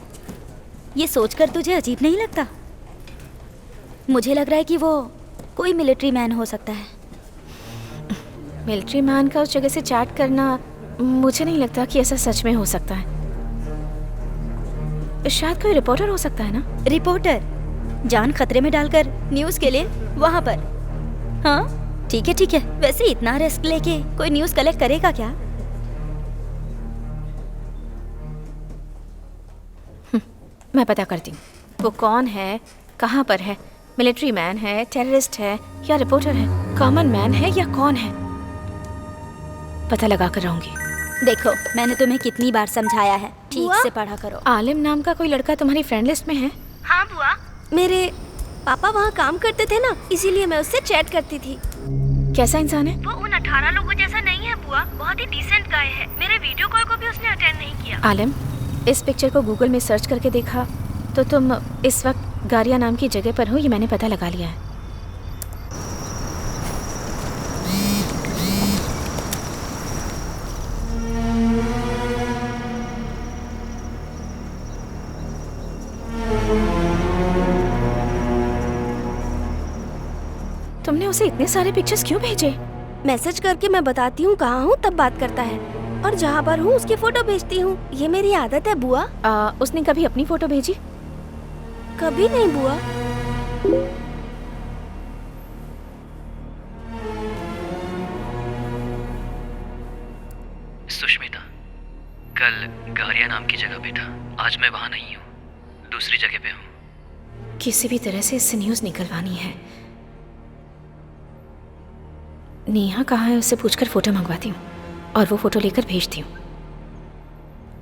ये सोचकर तुझे अजीब नहीं लगता? मुझे लग रहा है कि वो कोई मिलिट्री मैन हो सकता है। मिलिट्री मैन का उस जगह से चैट करना, मुझे नहीं लगता कि ऐसा सच में हो सकता है। शायद कोई रिपोर्टर हो सकता है ना? रिपोर्टर जान खतरे में डालकर न्यूज़ के लिए वहाँ पर? हाँ ठीक है ठीक है। वैसे इतना रिस्क लेके कोई न्यूज़ कलेक्ट करेगा क्या? मैं पता करती हूँ वो कौन है, कहाँ पर है। मिलिट्री मैन है, टेररिस्ट है या रिपोर्टर है, कॉमन मैन है या कौन है, पता लगा कर रहूंगी। देखो, मैंने तुम्हें कितनी बार समझाया है, ठीक से पढ़ा करो। आलिम नाम का कोई लड़का तुम्हारी फ्रेंड लिस्ट में है? हाँ बुआ, मेरे पापा वहाँ काम करते थे ना, इसीलिए मैं उससे चैट करती थी। कैसा इंसान है? वो उन 18 लोगों जैसा नहीं है बुआ, बहुत ही डिसेंट गाय है। मेरे वीडियो कॉल को भी उसने अटेंड नहीं किया। आलिम, इस पिक्चर को गूगल में सर्च करके देखा तो तुम इस वक्त गारिया नाम की जगह पर हो, ये मैंने पता लगा लिया है। तुमने उसे इतने सारे पिक्चर्स क्यों भेजे? मैसेज करके मैं बताती हूँ कहाँ हूँ, तब बात करता है, और जहाँ पर हूँ उसकी फोटो भेजती हूँ। ये मेरी आदत है बुआ। उसने कभी अपनी फोटो भेजी? कभी नहीं बुआ। सुष्मिता, कल गारिया नाम की जगह पे था, आज मैं वहाँ नहीं हूँ, दूसरी जगह पे हूँ। किसी भी तरह से इससे न्यूज़ निकलवानी है। नेहा कहाँ है उससे पूछकर फोटो मंगवाती हूँ और वो फोटो लेकर भेजती हूँ।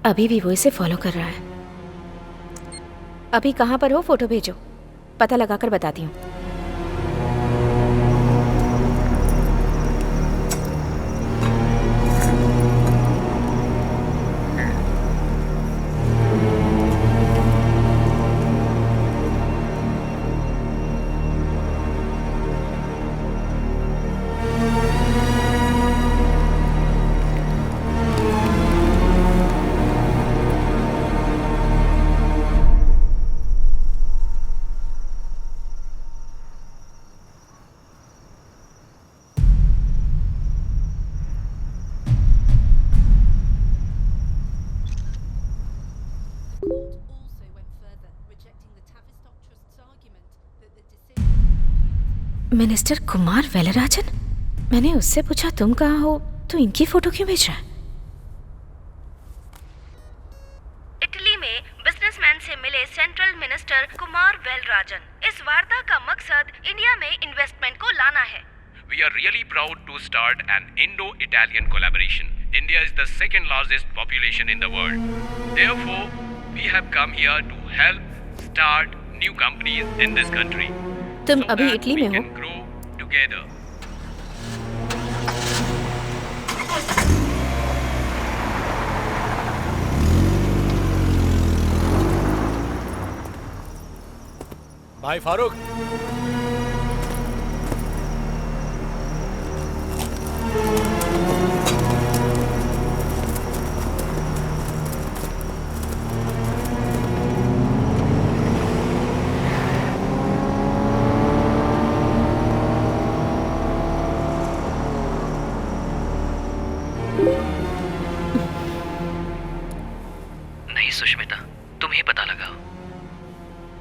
अभी भी वो इसे फॉलो कर रहा है। अभी कहाँ पर हो, फोटो भेजो, पता लगाकर बताती हूँ। मिनिस्टर कुमार वेलराजन? मैंने उससे पूछा तुम कहाँ हो तो इनकी फोटो क्यों भेज रहा है? इटली में बिजनेसमैन से मिले सेंट्रल मिनिस्टर कुमार वेलराजन। इस वार्ता का मकसद इंडिया में इन्वेस्टमेंट को लाना है। We are really proud to start an Indo-Italian collaboration. India is the second largest population in the world. Therefore, we have come here to help start new companies in this country. तुम अभी Italy में हो? together. भाई फारूक, नहीं सुष्मिता, तुम ही पता लगाओ।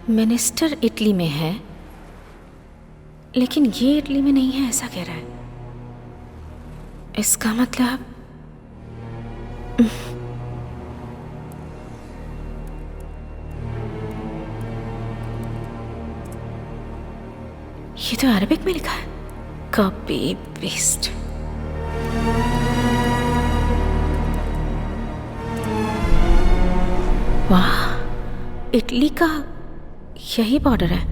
Minister Italy में है, लेकिन ये इटली में नहीं है ऐसा कह रहा है। इसका मतलब ये तो अरबिक में लिखा है। Copy paste. वाह, इटली का यही बॉर्डर है,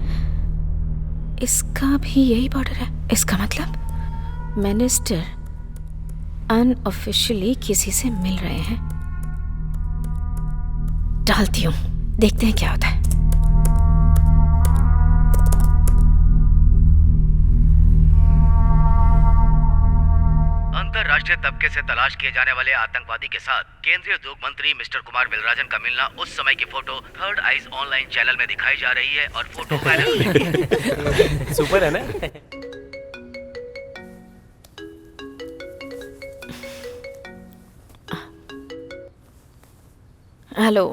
इसका भी यही बॉर्डर है। इसका मतलब मिनिस्टर अनऑफिशियली किसी से मिल रहे हैं। डालती हूँ, देखते हैं क्या होता है। अंतरराष्ट्रीय तबके से तलाश किए जाने वाले आतंकवादी के साथ केंद्रीय उद्योग मंत्री मिस्टर कुमार वेलराजन का मिलना। उस समय की photo third eyes online channel में दिखाई जा रही है और फोटो वायरल। सुपर है ना? हेलो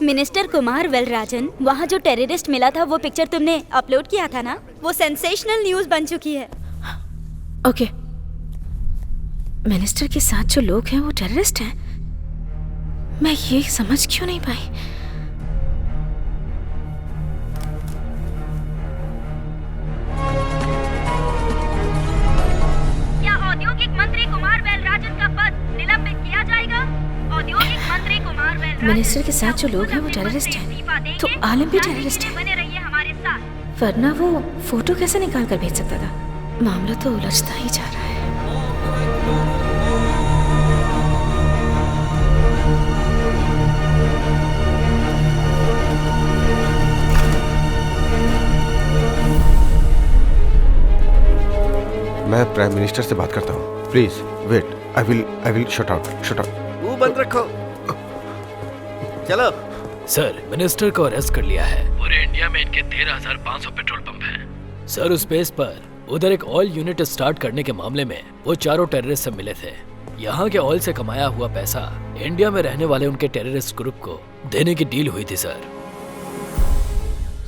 मिनिस्टर कुमार वेलराजन, वहाँ जो टेररिस्ट मिला था वो पिक्चर तुमने अपलोड किया था ना, वो सेंसेशनल न्यूज़ बन चुकी है। ओके, मिनिस्टर के साथ जो लोग हैं वो टेररिस्ट हैं? मैं ये समझ क्यों नहीं पाई? क्या औद्योगिक मंत्री कुमार वेलराजन का पद निलंबित किया जाएगा? औद्योगिक मंत्री कुमार वेलराजन, मिनिस्टर के साथ जो लोग हैं वो टेररिस्ट हैं, तो आलम भी टेररिस्ट है, बने रहिए हमारे साथ। वरना वो फोटो कैसे निकाल कर भेज सकता था? मामला तो उलझता ही जा रहा है। मैं प्राइम मिनिस्टर से बात करता हूँ। Please wait, I will shut out. मुंह बंद रखो। चलो। सर, मिनिस्टर को अरेस्ट कर लिया है। पूरे इंडिया में इनके 13,500 पेट्रोल पंप हैं। सर, उस बेस पर उधर एक ऑयल यूनिट स्टार्ट करने के मामले में वो चारों टेररिस्ट से मिले थे। यहाँ के ऑयल से कमाया हुआ पैसा इंडिया में रहने वाले उनके टेररिस्ट ग्रुप को देने की डील हुई थी सर।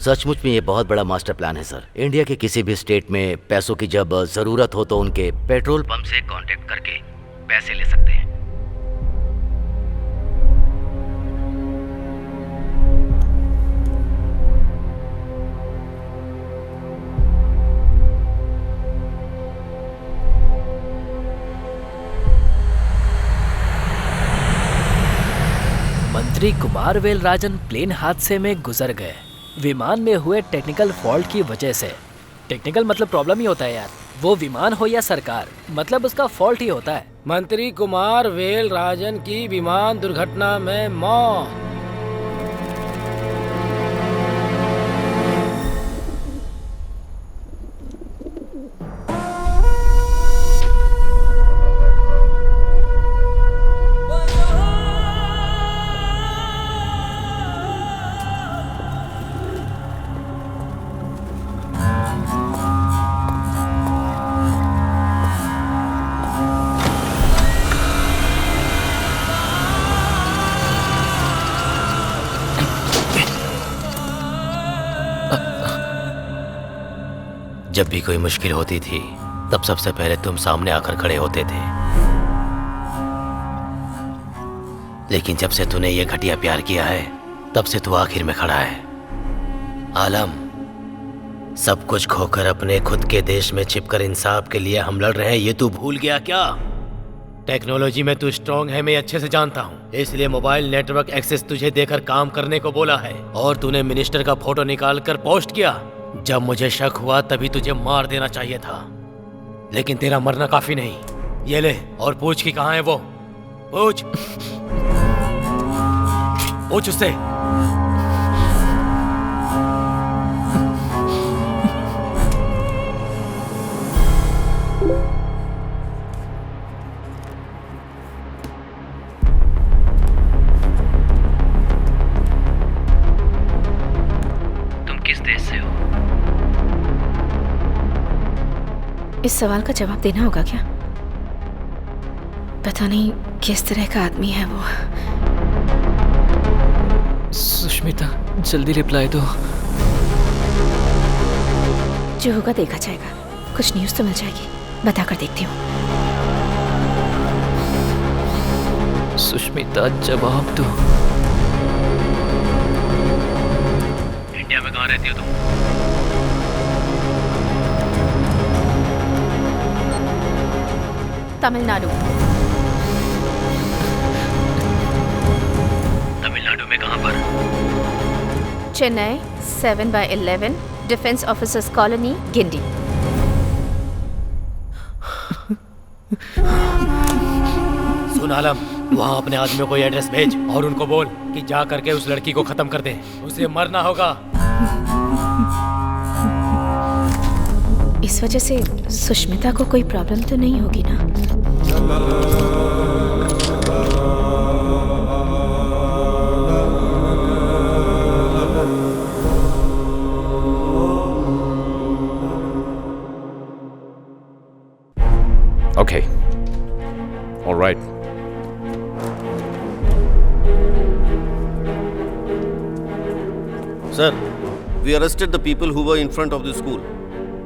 सचमुच में ये बहुत बड़ा मास्टर प्लान है सर। इंडिया के किसी भी स्टेट में पैसों की जब जरूरत हो तो उनके पेट्रोल पंप से कांटेक्ट करके पैसे ले सकते हैं। मंत्री कुमार वेलराजन प्लेन हादसे में गुजर गए, विमान में हुए टेक्निकल फॉल्ट की वजह से। टेक्निकल मतलब प्रॉब्लम ही होता है यार, वो विमान हो या सरकार, मतलब उसका फॉल्ट ही होता है। मंत्री कुमार वेलराजन की विमान दुर्घटना में मौत। जब भी कोई मुश्किल होती थी तब सबसे पहले तुम सामने आकर खड़े होते थे, लेकिन जब से तूने ये घटिया प्यार किया है तब से तू आखिर में खड़ा है। आलम, सब कुछ खोकर अपने खुद के देश में छिपकर इंसाफ के लिए हम लड़ रहे हैं, ये तू भूल गया क्या? टेक्नोलॉजी में तू स्ट्रांग है, मैं अच्छे से जानता हूँ, इसलिए मोबाइल नेटवर्क एक्सेस तुझे देकर काम करने को बोला है और तूने मिनिस्टर का फोटो निकाल कर पोस्ट किया। जब मुझे शक हुआ तभी तुझे मार देना चाहिए था, लेकिन तेरा मरना काफी नहीं। ये ले और पूछ कि कहाँ है वो। पूछ पूछ उससे। तुम किस देश से हो? इस सवाल का जवाब देना होगा क्या? पता नहीं किस तरह का आदमी है वो। सुष्मिता, जल्दी रिप्लाई दो। जो होगा देखा जाएगा। कुछ न्यूज़ तो मिल जाएगी, बताकर देखती हूँ। सुष्मिता, जवाब दो। इंडिया में कहाँ रहती हो तुम? तमिलनाडु। तमिलनाडु में कहाँ पर? Chennai 7/11 defence officers colony, Guindy. सुन आलम, वहाँ अपने आदमियों को ये एड्रेस भेज और उनको बोल कि जा करके उस लड़की को खत्म कर दे। उसे मरना होगा। इस वजह से सुष्मिता को कोई प्रॉब्लम तो नहीं होगी ना? Okay. All right. Sir, we arrested the people who were in front of the school.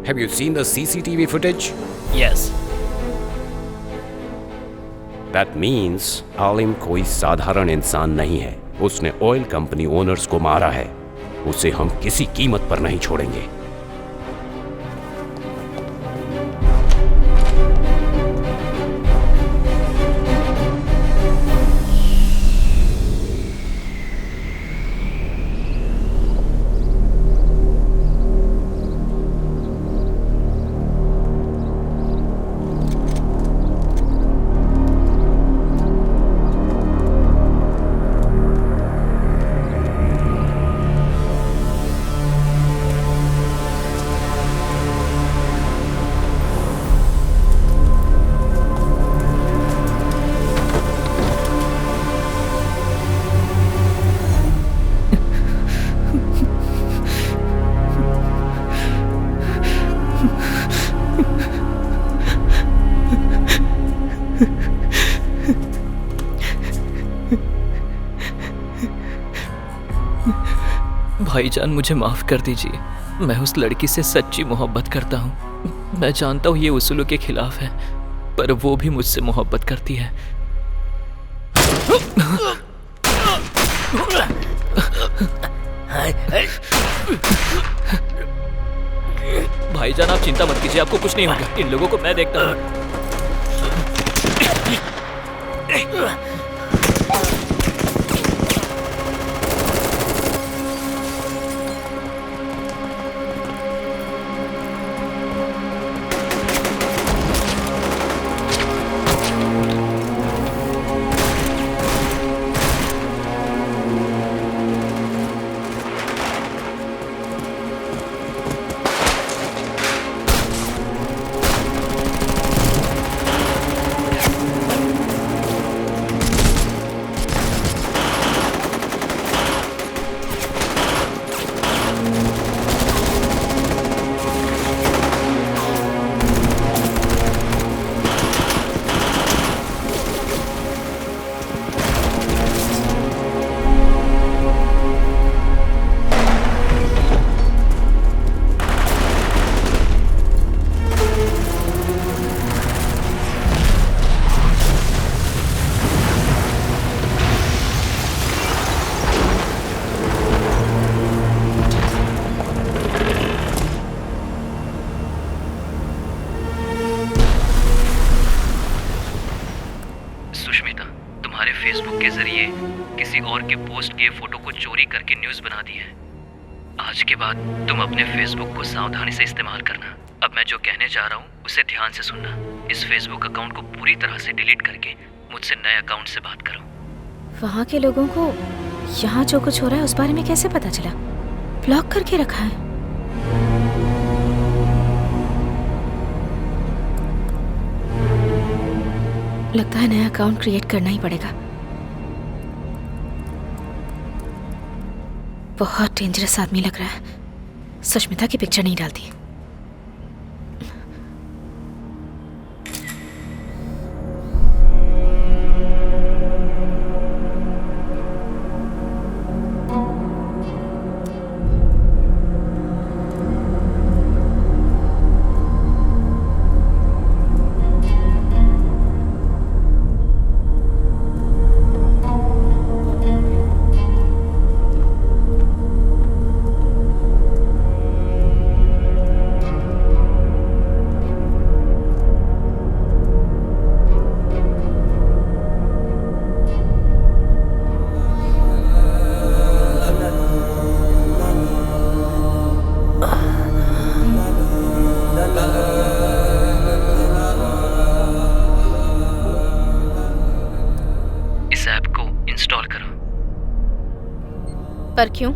Have you seen the CCTV footage? Yes. That means आलिम कोई साधारण इंसान नहीं है। उसने ऑयल कंपनी ओनर्स को मारा है। उसे हम किसी कीमत पर नहीं छोड़ेंगे। भाईजान, मुझे माफ कर दीजिए। मैं उस लड़की से सच्ची मोहब्बत करता हूँ। मैं जानता हूँ ये उसूलों के खिलाफ है, पर वो भी मुझसे मोहब्बत करती है। भाईजान, आप चिंता मत कीजिए, आपको कुछ नहीं होगा। इन लोगों को मैं देखता हूँ। फेसबुक के जरिए किसी और के पोस्ट किए फोटो को चोरी करके न्यूज़ बना दी है। आज के बाद तुम अपने फेसबुक को सावधानी से इस्तेमाल करना। अब मैं जो कहने जा रहा हूँ उसे ध्यान से सुनना। इस फेसबुक अकाउंट को पूरी तरह से डिलीट करके मुझसे नए अकाउंट से बात करो। वहाँ के लोगों को यहाँ जो कुछ हो रहा है उस बारे में कैसे पता चला? ब्लॉक करके रखा है। लगता है नया अकाउंट क्रिएट करना ही पड़ेगा। बहुत डेंजरस आदमी लग रहा है। सुष्मिता की पिक्चर नहीं डालती। पर क्यों?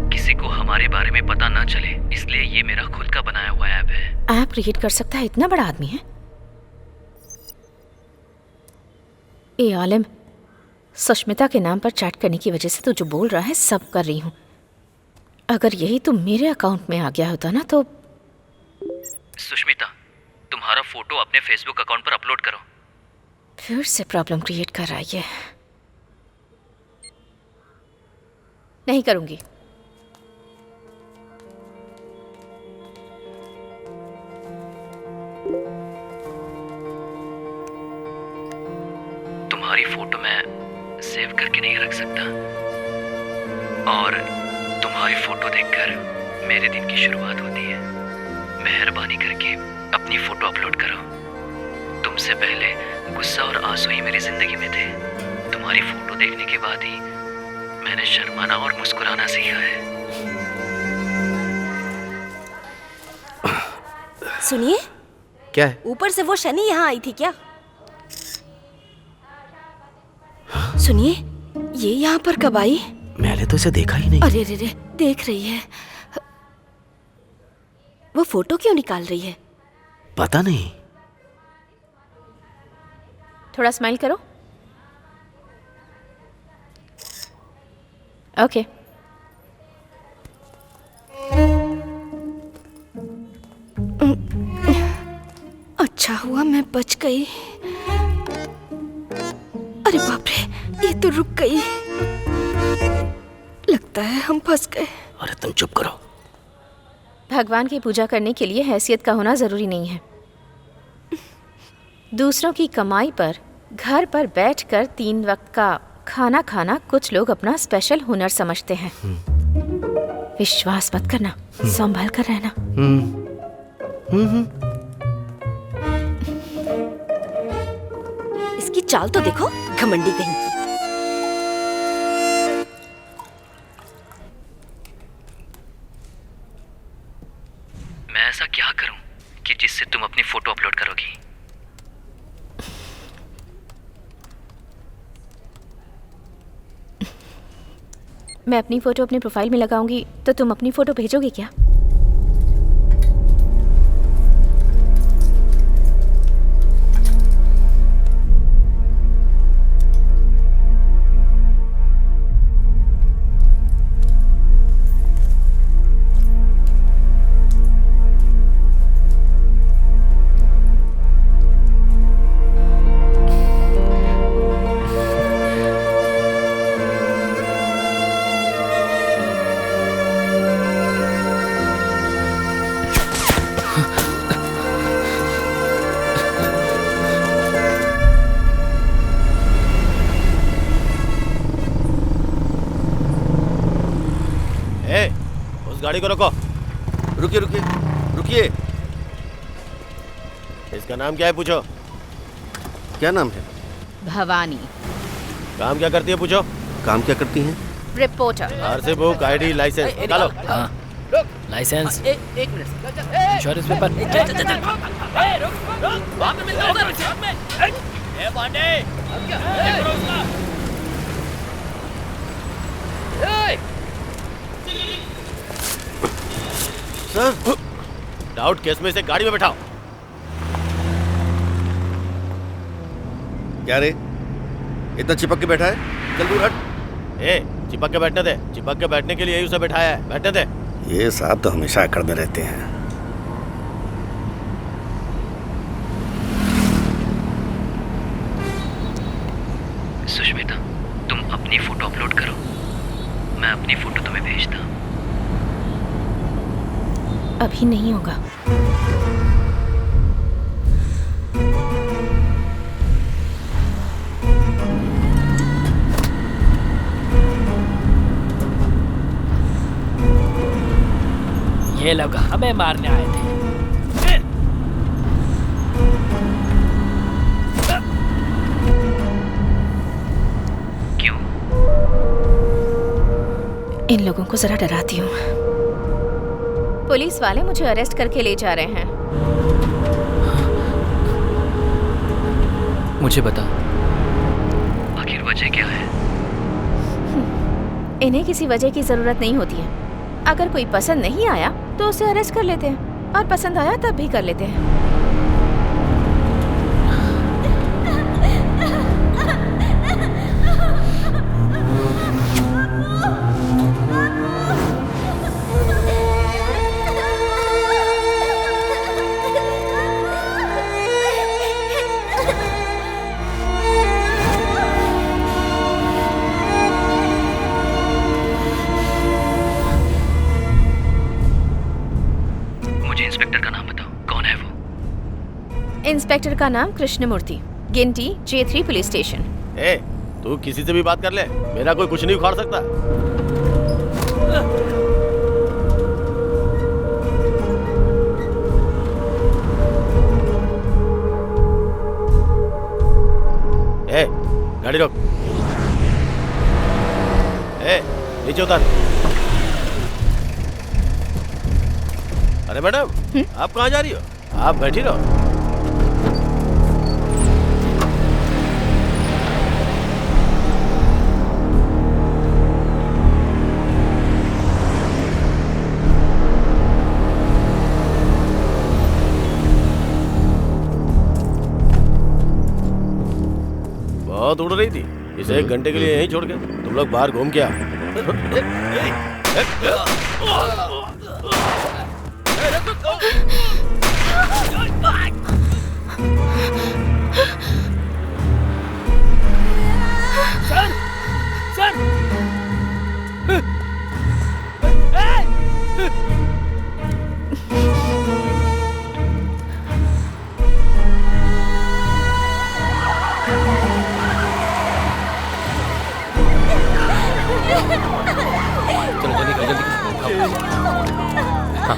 किसी को हमारे बारे में पता ना चले, इसलिए ये मेरा खुद का बनाया हुआ ऐप है। ऐप क्रिएट कर सकता है? इतना बड़ा आदमी है? ए आलिम, सुष्मिता के नाम पर चैट करने की वजह से तू जो बोल रहा है सब कर रही हूँ। अगर यही तो मेरे अकाउंट में आ गया होता ना तो। सुष्मिता, तुम्हारा फोटो अपने फेसबुक अकाउंट पर अपलोड करो। फिर से प्रॉब्लम क्रिएट कर रहा है ये। नहीं करूंगी। तुम्हारी फोटो मैं सेव करके नहीं रख सकता, और तुम्हारी फोटो देखकर मेरे दिन की शुरुआत होती है। मेहरबानी करके अपनी फोटो अपलोड करो। तुमसे पहले गुस्सा और आंसू ही मेरी जिंदगी में थे। तुम्हारी फोटो देखने के बाद ही मैंने शर्माना और मुस्कुराना सीखा है। सुनिए, क्या है? ऊपर से वो शनि यहाँ आई थी क्या? सुनिए, ये यहाँ पर कब आई? मैंने तो इसे देखा ही नहीं। अरे रे रे, देख रही है। वो फोटो क्यों निकाल रही है? पता नहीं। थोड़ा स्माइल करो। ओके। अच्छा हुआ मैं बच गई। अरे बाप रे, ये तो रुक गई। लगता है हम फंस गए। अरे तुम चुप करो। भगवान की पूजा करने के लिए हैसियत का होना जरूरी नहीं है। दूसरों की कमाई पर घर पर बैठकर 3 वक्त का खाना खाना कुछ लोग अपना स्पेशल हुनर समझते हैं। विश्वास मत करना, संभल कर रहना। इसकी चाल तो देखो, घमंडी कहीं की। मैं ऐसा क्या करूं कि जिससे तुम अपनी फोटो अपलोड करोगी? मैं अपनी फोटो अपने प्रोफाइल में लगाऊंगी तो तुम अपनी फोटो भेजोगे क्या? गाड़ी को रोको। रुकिए रुकिए रुकिए। इसका नाम क्या है पूछो। क्या नाम है? भवानी। काम क्या करती है पूछो। काम क्या करती हैं? Reporter. RC book, ID, licence निकालो। हाँ, लाइसेंस, एक minute. Insurance paper. Sir, doubt case में से गाड़ी में बैठाओ। क्या रे, इतना चिपक के बैठा है? चल दूर हट। ए, चिपक के बैठने दे। चिपक के बैठने के लिए यही उसे बैठाया है, बैठने दे। ये साहब तो हमेशा अकड़ में रहते हैं। सुष्मिता, तुम अपनी फोटो अपलोड करो, मैं अपनी फोटो तुम्हें भेजता हूँ। अभी नहीं होगा। ये लोग हमें मारने आए थे। क्यों? इन लोगों को जरा डराती हूँ। पुलिस वाले मुझे अरेस्ट करके ले जा रहे हैं। मुझे बता, आखिर वजह क्या है? इन्हें किसी वजह की जरूरत नहीं होती है। अगर कोई पसंद नहीं आया तो उसे अरेस्ट कर लेते हैं, और पसंद आया तब भी कर लेते हैं। इंस्पेक्टर का नाम बताओ, कौन है वो? इंस्पेक्टर का नाम कृष्णमूर्ति, गिनटी J3 पुलिस स्टेशन। ए, तू किसी से भी बात कर ले, मेरा कोई कुछ नहीं उखाड़ सकता। ए, गाड़ी रोक। ए, नीचे उतार। अरे मैडम, आप कहाँ जा रही हो? आप बैठी रहो। बहुत उड़ रही थी, इसे 1 घंटे के लिए यहीं छोड़ के तुम लोग बाहर घूम के आओ। सर, सर, चलो जल्दी करो, जल्दी करो। हाँ,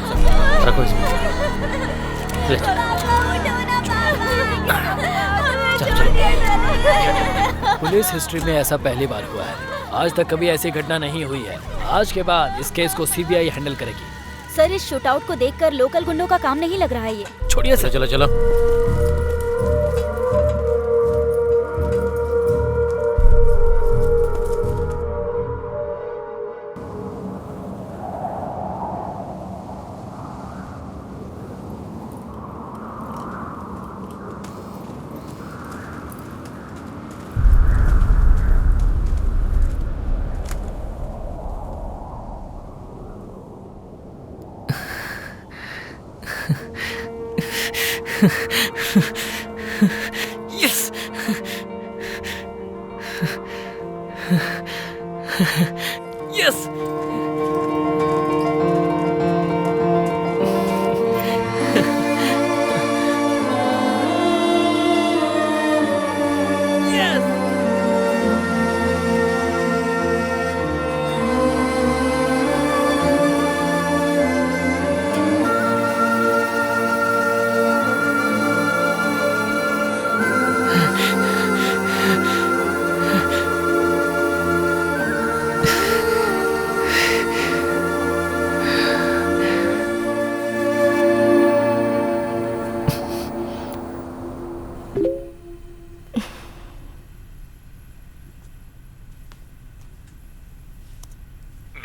रखो इसमें। ले पुलिस हिस्ट्री में ऐसा पहली बार हुआ है। आज तक कभी ऐसी घटना नहीं हुई है। आज के बाद इस केस को CBI हैंडल करेगी। सर, इस शूटआउट को देखकर लोकल गुंडों का काम नहीं लग रहा है ये। छोड़िए सर। चलो चलो। Yes! Yes!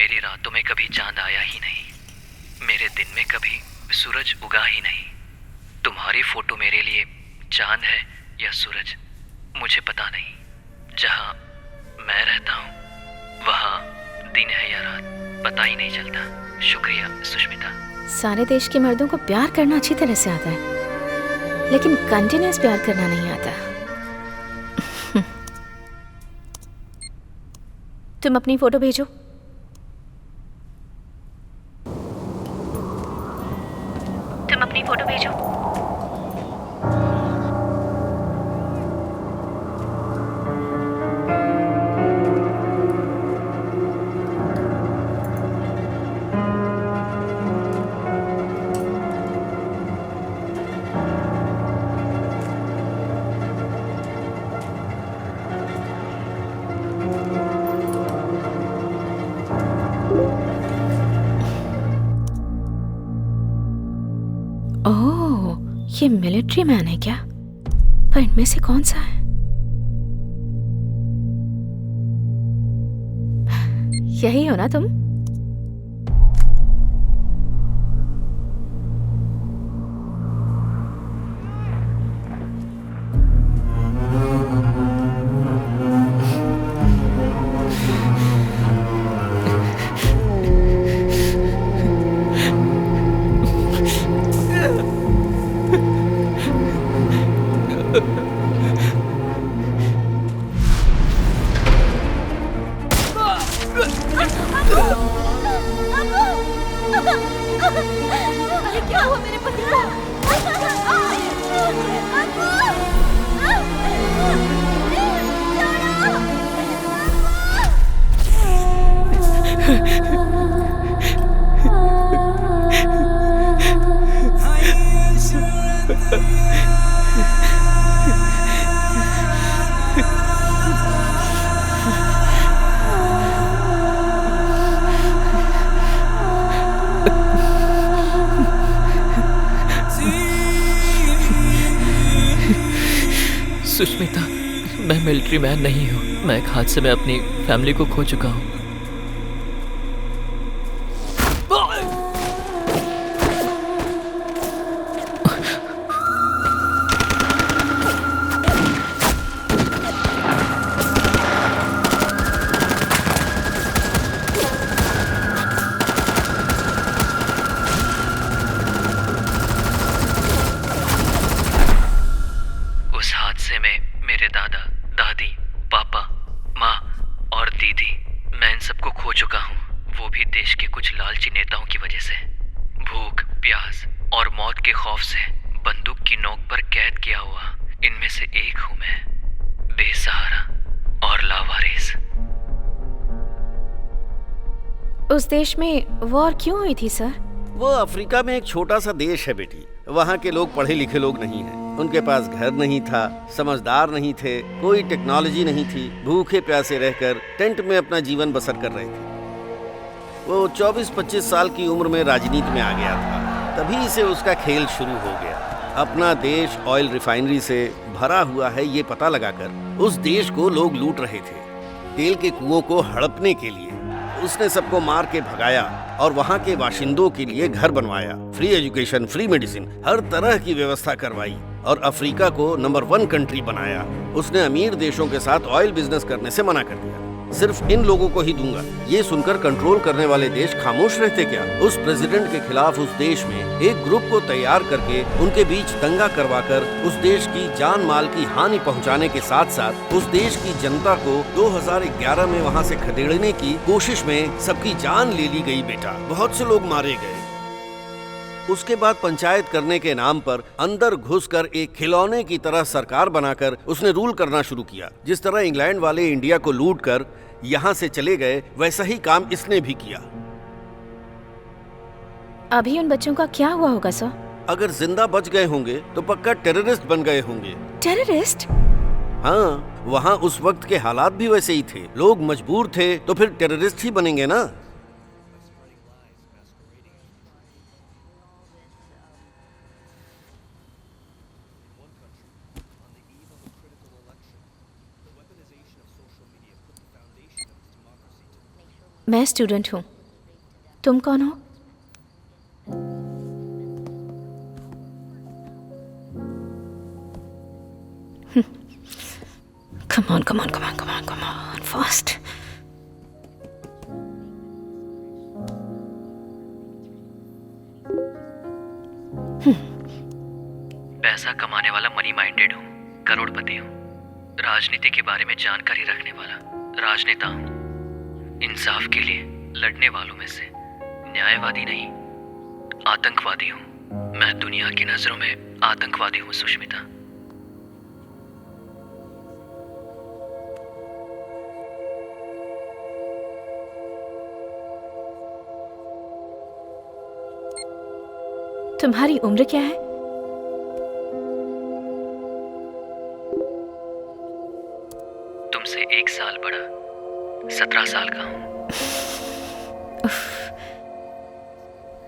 मेरी रातों में कभी चांद आया ही नहीं, मेरे दिन में कभी सूरज उगा ही नहीं। तुम्हारी फोटो मेरे लिए चांद है या सूरज मुझे पता नहीं। जहाँ मैं रहता हूँ वहाँ दिन है या रात पता ही नहीं चलता। शुक्रिया सुष्मिता। सारे देश के मर्दों को प्यार करना अच्छी तरह से आता है, लेकिन कंटिन्यूअस प्यार करना नहीं आता। तुम अपनी फोटो भेजो। तुम अपनी फोटो भेजो। ओह, ये मिलिट्री मैन है क्या? पर इनमें से कौन सा है? यही हो ना तुम? क्या हुआ मेरे पति को? सुष्मिता, मैं मिलिट्री मैन नहीं हूँ। मैं एक हादसे में अपनी फैमिली को खो चुका हूँ। उस हादसे में मेरे दादा, दादी, पापा, माँ और दीदी, मैं इन सबको खो चुका हूँ। वो भी देश के कुछ लालची नेताओं की वजह से। भूख, प्यास और मौत के खौफ से बंदूक की नोक पर कैद किया हुआ इनमें से एक हूँ मैं, बेसहारा और लावारिस। उस देश में वॉर क्यों हुई थी सर? वो अफ्रीका में एक छोटा सा देश है बेटी। वहाँ के लोग पढ़े लिखे लोग नहीं हैं। उनके पास घर नहीं था, समझदार नहीं थे, कोई टेक्नोलॉजी नहीं थी। भूखे प्यासे रहकर टेंट में अपना जीवन बसर कर रहे थे। वो 24-25 साल की उम्र में राजनीति में आ गया था। तभी से उसका खेल शुरू हो गया। अपना देश ऑयल रिफाइनरी से भरा हुआ है ये पता लगाकर उस देश को लोग लूट रहे थे। तेल के कुओं को हड़पने के लिए उसने सबको मार के भगाया और वहाँ के बाशिंदों के लिए घर बनवाया। फ्री एजुकेशन, फ्री मेडिसिन, हर तरह की व्यवस्था करवाई और अफ्रीका को नंबर 1 कंट्री बनाया। उसने अमीर देशों के साथ ऑयल बिजनेस करने से मना कर दिया। सिर्फ इन लोगों को ही दूंगा। ये सुनकर कंट्रोल करने वाले देश खामोश रहते क्या? उस प्रेसिडेंट के खिलाफ उस देश में एक ग्रुप को तैयार करके उनके बीच दंगा करवाकर उस देश की जान माल की हानि पहुंचाने के साथ साथ उस देश की जनता को 2011 में वहां से खदेड़ने की कोशिश में सबकी जान ले ली गई बेटा। बहुत से लोग मारे गए। उसके बाद पंचायत करने के नाम पर अंदर घुसकर एक खिलौने की तरह सरकार बनाकर उसने रूल करना शुरू किया। जिस तरह इंग्लैंड वाले इंडिया को लूट कर यहाँ से चले गए, वैसा ही काम इसने भी किया। अभी उन बच्चों का क्या हुआ होगा सर? अगर जिंदा बच गए होंगे तो पक्का टेररिस्ट बन गए होंगे। टेररिस्ट? हाँ, वहाँ उस वक्त के हालात भी वैसे ही थे। लोग मजबूर थे तो फिर टेररिस्ट ही बनेंगे ना। मैं स्टूडेंट हूँ। तुम कौन हो? Come on, come on, come on, come on, come on, fast. पैसा कमाने वाला मनी माइंडेड हूँ, करोड़पति हूँ, राजनीति के बारे में जानकारी रखने वाला राजनेता हूँ, इंसाफ के लिए लड़ने वालों में से न्यायवादी नहीं, आतंकवादी हूँ। मैं दुनिया की नजरों में आतंकवादी हूँ सुष्मिता। तुम्हारी उम्र क्या है? तुमसे 1 साल बड़ा, 17 साल का हूँ।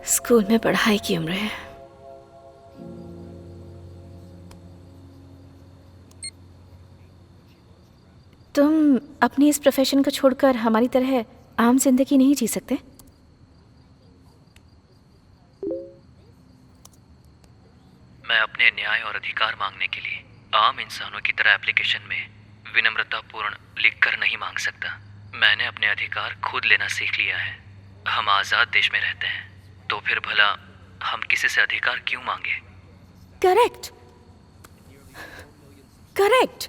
स्कूल में पढ़ाई की उम्र है। तुम अपनी इस प्रोफेशन को छोड़कर हमारी तरह आम जिंदगी नहीं जी सकते? मैं अपने न्याय और अधिकार मांगने के लिए आम इंसानों की तरह एप्लीकेशन में विनम्रतापूर्ण लिखकर नहीं मांग सकता। मैंने अपने अधिकार खुद लेना सीख लिया है। हम आजाद देश में रहते हैं, तो फिर भला हम किसी से अधिकार क्यों मांगे? Correct, correct.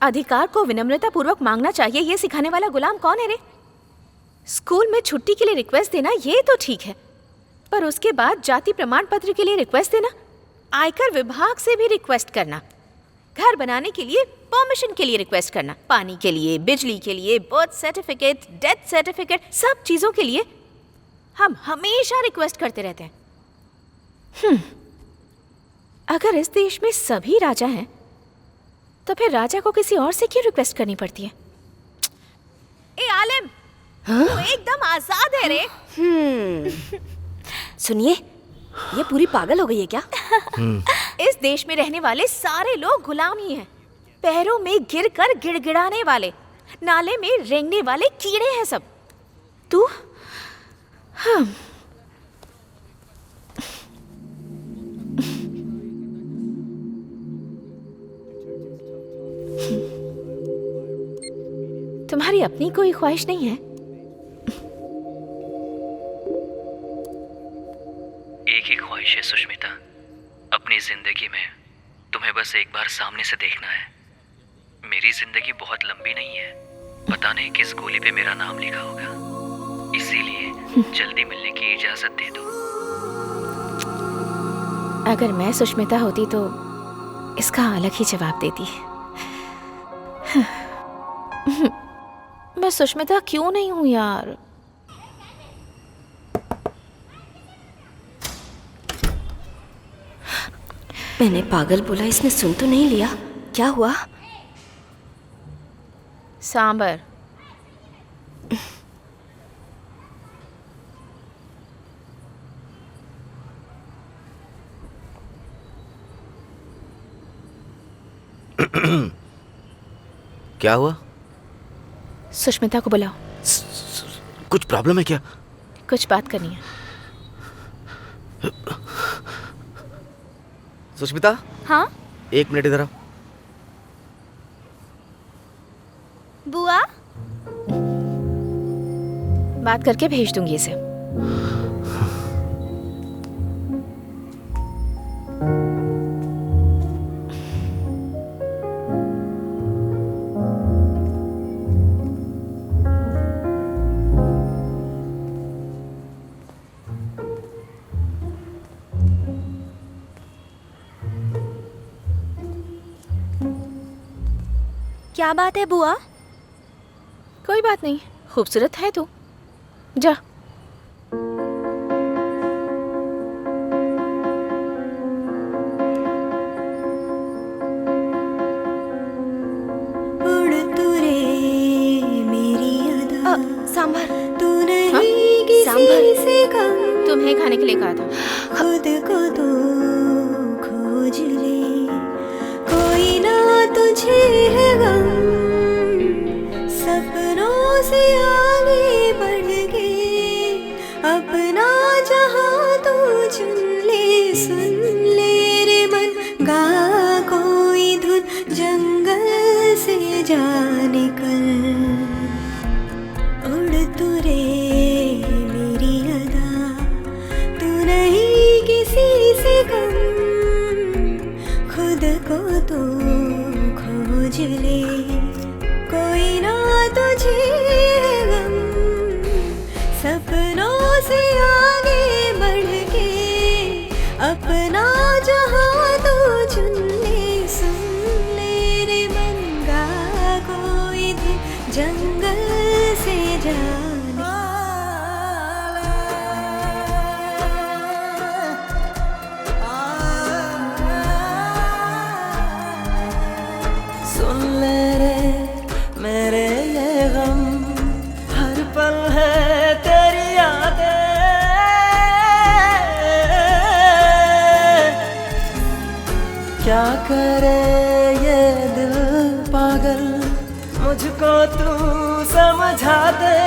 अधिकार को विनम्रता पूर्वक मांगना चाहिए, ये सिखाने वाला गुलाम कौन है रे? स्कूल में छुट्टी के लिए रिक्वेस्ट देना ये तो ठीक है, पर उसके बाद जाति प्रमाण पत्र के लिए रिक्वेस्ट देना, आयकर विभाग से भी रिक्वेस्ट करना, घर बनाने के लिए परमिशन के लिए रिक्वेस्ट करना, पानी के लिए, बिजली के लिए, बर्थ सर्टिफिकेट, डेथ सर्टिफिकेट, सब चीजों के लिए हम हमेशा रिक्वेस्ट करते रहते हैं। अगर इस देश में सभी राजा हैं, तो फिर राजा को किसी और से क्यों रिक्वेस्ट करनी पड़ती है? ए आलिम, तू एकदम आजाद है रे। सुनिए, ये पूरी पागल हो गई है क्या? इस देश में रहने वाले सारे लोग गुलाम ही हैं। पैरों में गिरकर गिड़गिड़ाने वाले, नाले में रेंगने वाले कीड़े हैं सब। तू तुम्हारी अपनी कोई ख्वाहिश नहीं है? एक ही ख्वाहिश है सुष्मिता, अपनी जिंदगी में तुम्हें बस एक बार सामने से देखना है। मेरी जिंदगी बहुत लंबी नहीं है, पता नहीं किस गोली पे मेरा नाम लिखा होगा, इसीलिए जल्दी मिलने की इजाजत दे दो। अगर मैं सुष्मिता होती तो इसका अलग ही जवाब देती। मैं सुष्मिता क्यों नहीं हूं यार? मैंने पागल बोला, इसने सुन तो नहीं लिया। क्या हुआ? सांबर। क्या हुआ? सुष्मिता को बुलाओ। कुछ प्रॉब्लम है क्या? कुछ बात करनी है। सुष्मिता? हाँ? 1 मिनट इधर आओ। बुआ? बात करके भेज दूंगी इसे। क्या बात है बुआ? कोई बात नहीं, खूबसूरत है तू। जा। सांभर। सांभर तुम्हें खाने के लिए कहा था। खुद को तो खोज ले, कोई ना तुझे है गम, सपनों से आगे बढ़ के सुन ले रे मन, गा कोई धुन, जंगल से जा निकल। उड़ तू रे मेरी अदा, तू नहीं किसी से कम, खुद को तू खोज ले, कोई ना तुझे गम। सपनों से आगे बढ़ के अपना जहां तू चुन ले। सुन ले रे मन, गा कोई धुन, जंगल से जाने। सुन ले रे मेरे ये गम, हर पल है तेरी यादें। क्या करे ये दिल पागल, मुझको तू समझा दे।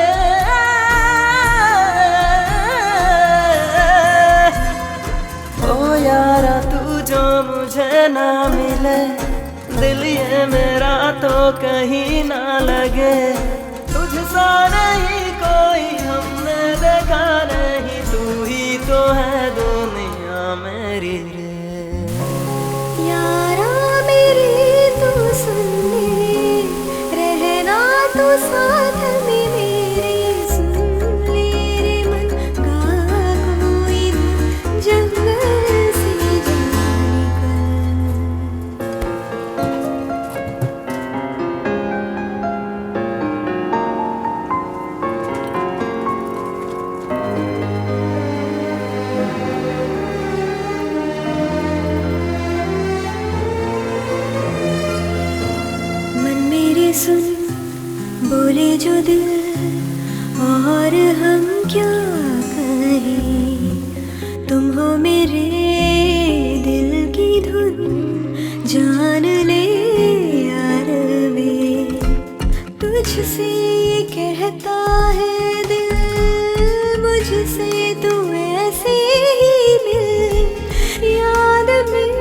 ओ यारा तू जो मुझे ना मिले, दिल ये मेरा तो कहीं ना लगे। तुझसा नहीं कोई हमने देखा नहीं, तू ही तो है दुनिया मेरी रे। यारा मेरे तू सुन ले, रहना तू साथ में मेरे। सुन ले रे मन, गा कोई धुन, जंगल से जा निकल। मन मेरे सुन, बोले जो दिल, और हम क्या कहें। तुम हो मेरे दिल की धुन, जान ले यार वे। तुझसे कहता है दिल, मुझसे तू ऐसे ही मिल। याद में,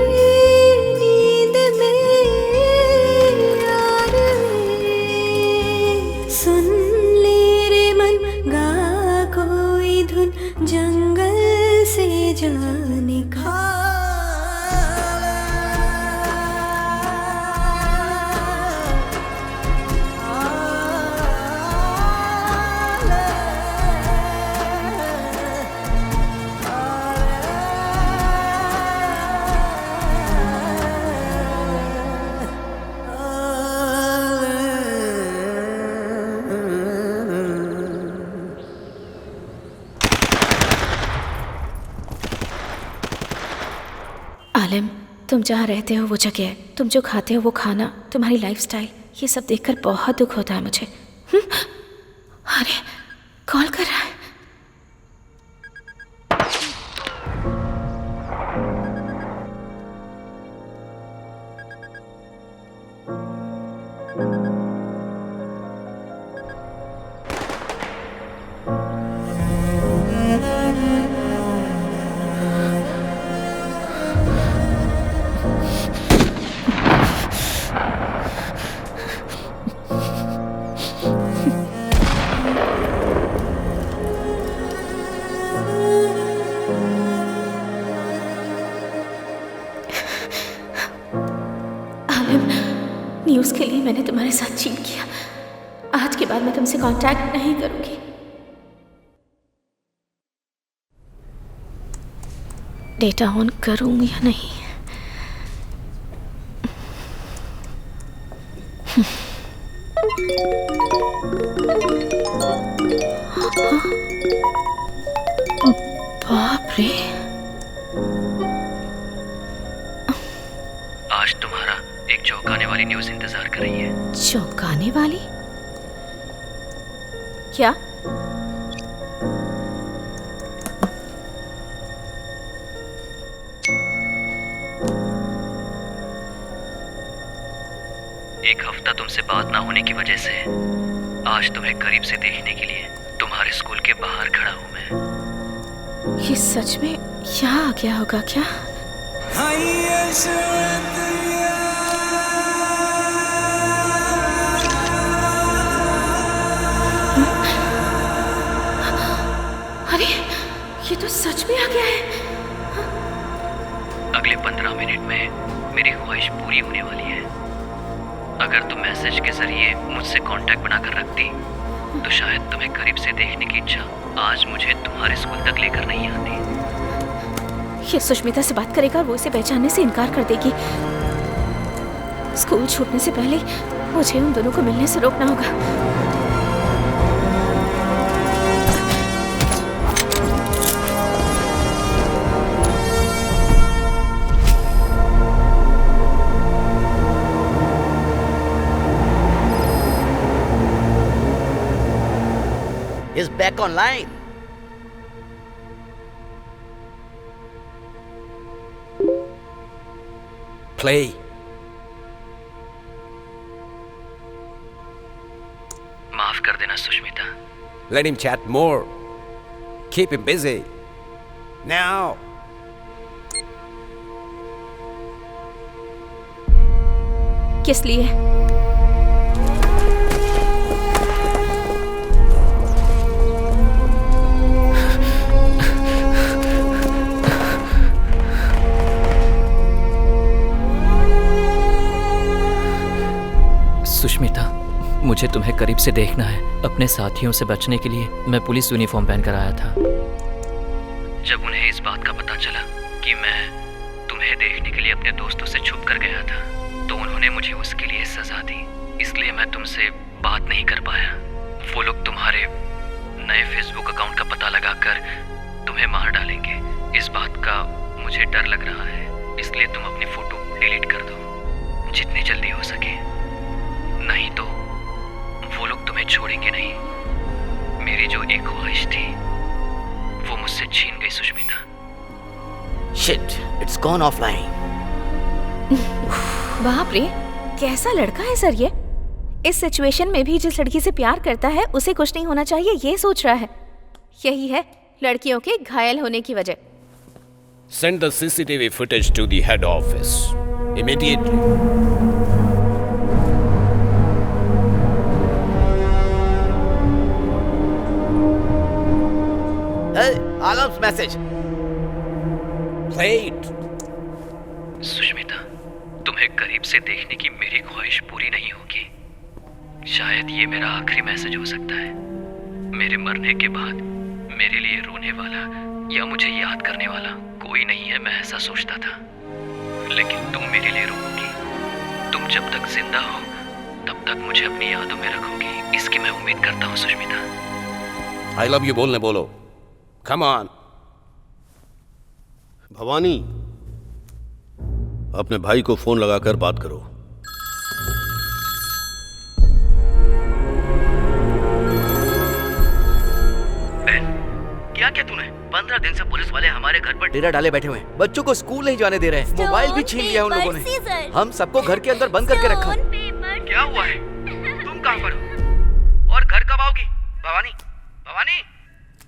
नींद में, यार में। सुन ले रे मन, गा कोई धुन, जंगल से जा निकल। आलिम, तुम जहाँ रहते हो वो जगह, तुम जो खाते हो वो खाना, तुम्हारी लाइफस्टाइल, ये सब देखकर बहुत दुख होता है मुझे। अरे कॉल कर रहा है। न्यूज़ के लिए मैंने तुम्हारे साथ चीट किया। आज के बाद मैं तुमसे कांटेक्ट नहीं करूंगी। डेटा ऑन करूं या नहीं? बाप रे, आज तुम्हारा एक चौंकाने वाली न्यूज़ इंतजार कर रही है। चौंकाने वाली? क्या? एक हफ्ता तुमसे बात ना होने की वजह से आज तुम्हें करीब से देखने के लिए तुम्हारे स्कूल के बाहर खड़ा हूं मैं। ये सच में यहाँ आ गया होगा क्या? अरे ये तो सच में आ गया है। अगले 15 मिनट में मेरी ख्वाहिश पूरी होने वाली है। अगर तुम मैसेज के जरिए मुझसे कांटेक्ट बनाकर रखती तो शायद तुम्हें करीब से देखने की इच्छा आज मुझे तुम्हारे स्कूल तक लेकर नहीं आती। ये सुष्मिता से बात करेगा, वो इसे पहचानने से इनकार कर देगी। स्कूल छूटने से पहले मुझे उन दोनों को मिलने से रोकना होगा। Is back online. Play. माफ कर देना Sushmita. Let him chat more. Keep him busy. Now. किस लिए? सुष्मिता, मुझे तुम्हें करीब से देखना है। अपने साथियों से बचने के लिए मैं पुलिस यूनिफॉर्म पहनकर आया था। जब उन्हें इस बात का पता चला कि मैं तुम्हें देखने के लिए अपने दोस्तों से छुप कर गया था तो उन्होंने मुझे उसके लिए सजा दी। इसलिए मैं तुमसे बात नहीं कर पाया। वो लोग तुम्हारे नए फेसबुक अकाउंट का पता लगाकर तुम्हें मार डालेंगे। इस बात का मुझे डर लग रहा है, इसलिए तुम अपनी फोटो डिलीट कर दो जितनी जल्दी हो सके, नहीं तो वो लोग तुम्हें छोड़ेंगे नहीं। मेरी जो एक ख्वाहिश थी वो मुझसे छीन गई Sushmita. Shit, it's gone offline. बाप रे, कैसा लड़का है सर ये। इस सिचुएशन में भी जिस लड़की से प्यार करता है उसे कुछ नहीं होना चाहिए ये सोच रहा है। यही है लड़कियों के घायल होने की वजह। Send the CCTV footage to the head office immediately. Hey, Alam's message. Play it. Sushmita, तुम्हें करीब से देखने की मेरी ख्वाहिश पूरी नहीं होगी। शायद ये मेरा आखिरी मैसेज हो सकता है। मेरे मरने के बाद मेरे लिए रोने वाला या मुझे याद करने वाला कोई नहीं है, मैं ऐसा सोचता था। लेकिन तुम मेरे लिए रोओगी। तुम जब तक जिंदा हो तब तक मुझे अपनी यादों में रखोगी, इसकी मैं उम्मीद करता हूँ सुष्मिता। I love you बोलने बोलो। Come on. भवानी, अपने भाई को फोन लगाकर बात करो। क्या क्या तूने? 15 दिन से पुलिस वाले हमारे घर पर डेरा डाले बैठे हुए हैं। बच्चों को स्कूल नहीं जाने दे रहे हैं। मोबाइल भी छीन लिया उन लोगों ने। हम सबको घर के अंदर बंद करके रखा। क्या हुआ है? तुम कहाँ पर हो? और घर कब आओगी? भवानी, भवानी।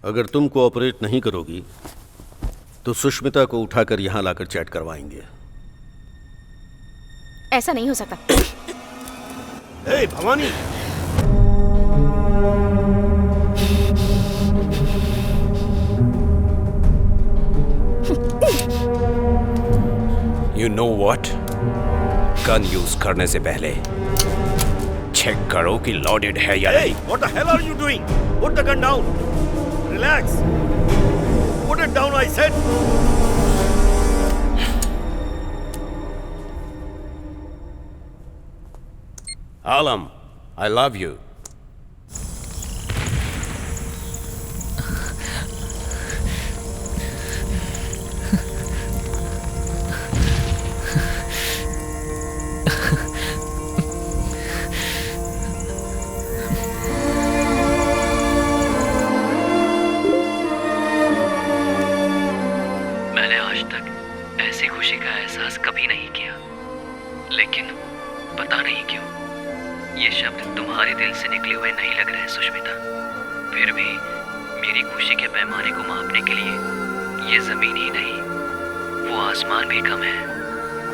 अगर तुम कोऑपरेट नहीं करोगी तो सुष्मिता को उठाकर यहाँ लाकर चैट करवाएंगे। ऐसा नहीं हो सकता। ए, Bhavani. You know what? Gun use करने से पहले चेक करो कि लोडेड है या नहीं। What the hell are you doing? Put the gun down. Relax. Put it down, I said. Alam, I love you. मैंने आज तक ऐसी खुशी का एहसास कभी नहीं किया, लेकिन पता नहीं क्यों ये शब्द तुम्हारे दिल से निकले हुए नहीं लग रहे सुष्मिता। फिर भी मेरी खुशी के पैमाने को मापने के लिए ये जमीन ही नहीं, वो आसमान भी कम है।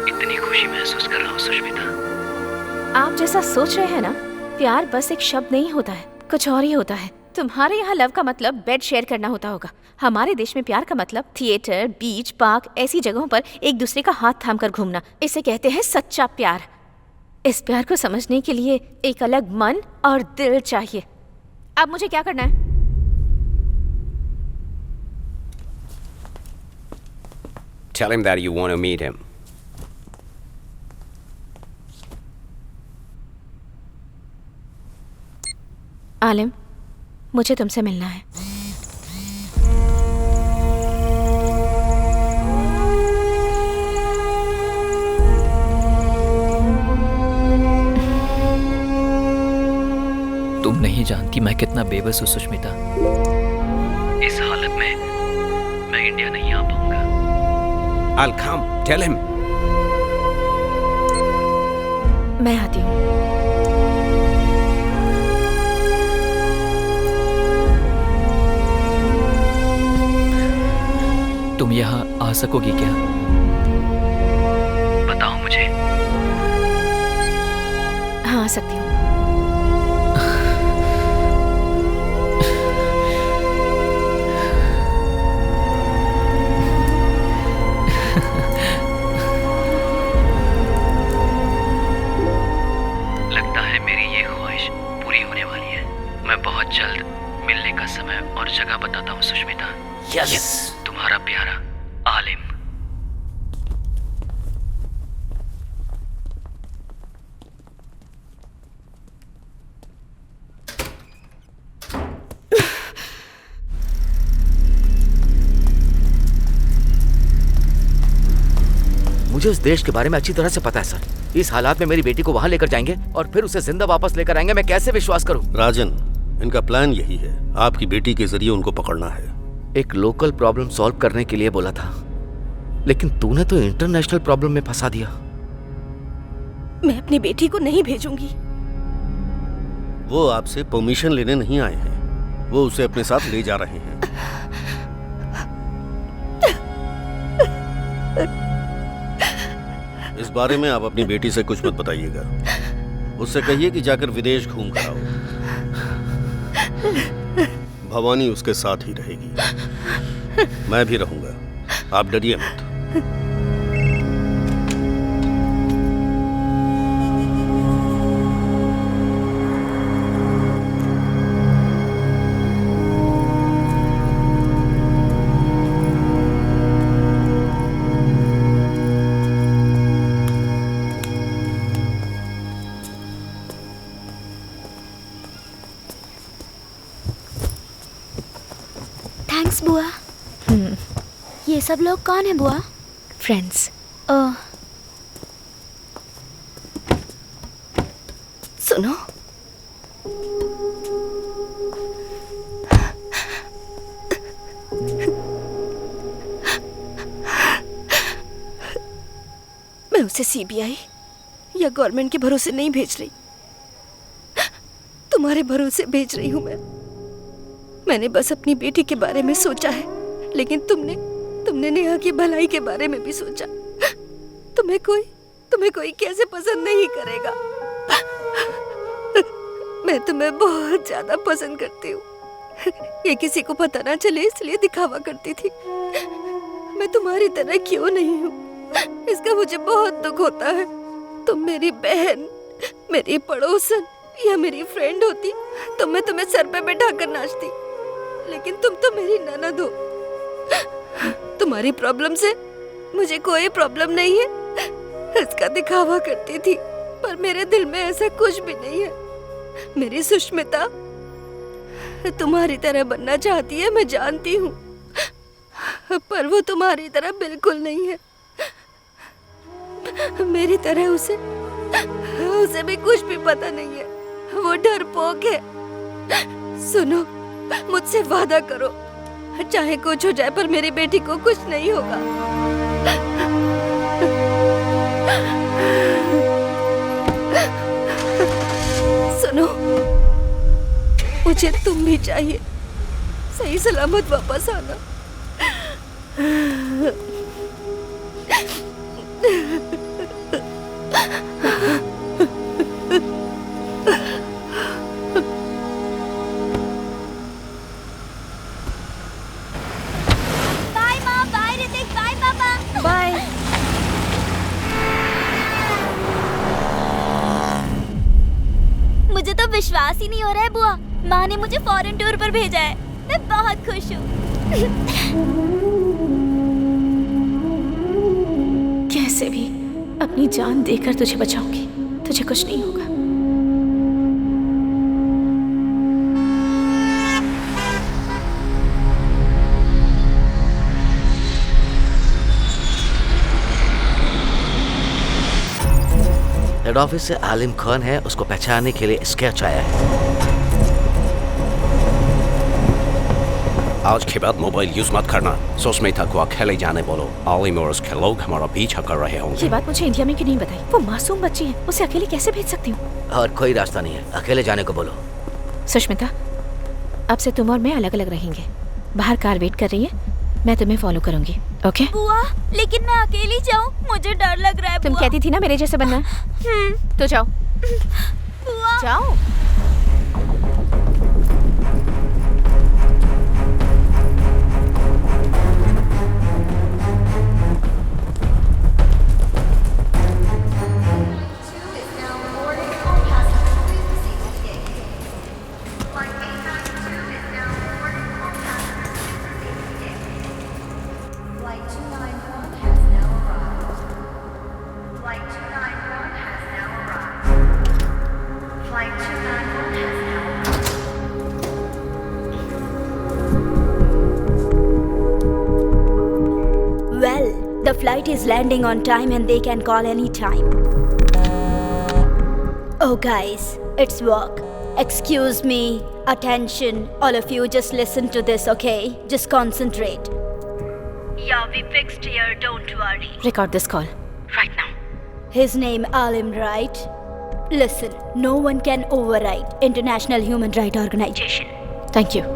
इतनी खुशी महसूस कर रहा हूँ सुष्मिता। आप जैसा सोच रहे हैं ना, प्यार बस एक शब्द नहीं होता है, कुछ और ही होता है। तुम्हारे यहाँ लव का मतलब बेड शेयर करना होता होगा। हमारे देश में प्यार का मतलब थिएटर, बीच, पार्क, ऐसी जगहों पर एक दूसरे का हाथ थामकर घूमना। इसे कहते हैं सच्चा प्यार। इस प्यार को समझने के लिए एक अलग मन और दिल चाहिए। अब मुझे क्या करना है? Tell him that you want to meet him. आलिम, मुझे तुमसे मिलना है। तुम नहीं जानती मैं कितना बेबस हूँ सुष्मिता। इस हालत में मैं इंडिया नहीं आ पाऊंगा। I'll come. Tell him. मैं आती हूँ। तुम यहाँ आ सकोगी क्या? बताओ मुझे। हाँ, आ सकती हूँ। लगता है मेरी ये ख्वाहिश पूरी होने वाली है। मैं बहुत जल्द मिलने का समय और जगह बताता हूँ सुष्मिता। यस। तुम्हारा प्यारा आलिम। मुझे इस देश के बारे में अच्छी तरह से पता है सर। इस हालात में मेरी बेटी को वहाँ लेकर जाएंगे और फिर उसे जिंदा वापस लेकर आएंगे। मैं कैसे विश्वास करूँ? राजन, इनका प्लान यही है, आपकी बेटी के जरिए उनको पकड़ना है। एक लोकल प्रॉब्लम सॉल्व करने के लिए बोला था, लेकिन तूने तो इंटरनेशनल प्रॉब्लम में फंसा दिया। मैं अपनी बेटी को नहीं भेजूंगी। वो आपसे परमिशन लेने नहीं आए हैं, वो उसे अपने साथ ले जा रहे हैं। इस बारे में आप अपनी बेटी से कुछ मत बताइएगा। उससे कहिए कि जाकर विदेश घूम कर आओ। भवानी उसके साथ ही रहेगी, मैं भी रहूंगा। आप डरिए मत। थैंक्स बुआ। ये सब लोग कौन है बुआ? फ्रेंड्स। ओह, सुनो, मैं उसे सीबीआई या गवर्नमेंट के भरोसे नहीं भेज रही, तुम्हारे भरोसे भेज रही हूं। मैंने बस अपनी बेटी के बारे में सोचा है, लेकिन तुमने नेहा की भलाई के बारे में भी सोचा। तुम्हें कोई कैसे पसंद नहीं करेगा। मैं तुम्हें बहुत ज्यादा पसंद करती हूँ। ये किसी को पता ना चले इसलिए दिखावा करती थी। मैं तुम्हारी तरह क्यों नहीं हूँ, इसका मुझे बहुत दुख होता है। तुम मेरी बहन, मेरी पड़ोसन या मेरी फ्रेंड होती तो मैं तुम्हें सर पे बैठा कर नाचती, लेकिन तुम तो मेरी ननद हो। तुम्हारी प्रॉब्लम से मुझे कोई प्रॉब्लम नहीं है, इसका दिखावा करती थी, पर मेरे दिल में ऐसा कुछ भी नहीं है। मेरी सुष्मिता तुम्हारी तरह बनना चाहती है, मैं जानती हूँ, पर वो तुम्हारी तरह बिल्कुल नहीं है। मेरी तरह उसे भी कुछ भी पता नहीं है, वो डरपोक है। सुनो, मुझसे वादा करो, चाहे कुछ हो जाए पर मेरी बेटी को कुछ नहीं होगा। सुनो, मुझे तुम भी चाहिए, सही सलामत वापस आना। विश्वास ही नहीं हो रहा है बुआ, माँ ने मुझे फॉरेन टूर पर भेजा है। मैं बहुत खुश हूँ। कैसे भी अपनी जान देकर तुझे बचाऊंगी, तुझे कुछ नहीं होगा। हेड ऑफिस से आलिम खान है, उसको पहचानने के लिए स्केच आया है। आज के बाद मोबाइल यूज मत करना। सुष्मिता को अकेले जाने बोलो। आलिम और उसके लोग हमारा पीछा कर रहे होंगे। ये बात मुझे इंडिया में क्यों नहीं बताई? वो मासूम बच्ची है, उसे अकेले कैसे भेज सकती हूँ? और कोई रास्ता नहीं है, अकेले जाने को बोलो। सुष्मिता, अब से तुम और मैं अलग अलग रहेंगे। बाहर कार वेट कर रही है, मैं तुम्हें फॉलो करूंगी। ओके? बुआ, लेकिन मैं अकेली जाऊँ, मुझे डर लग रहा है। तुम कहती थी ना मेरे जैसे बनना। तो जाओ। बुआ, जाओ। well, the flight is landing on time and they can call any time. Oh guys, it's work. Excuse me. Attention, all of you, just listen to this, okay? Just concentrate. Yeah, we fixed here, don't worry. Record this call right now. His name Alim, right? Listen, no one can override International Human Rights Organization. Thank you.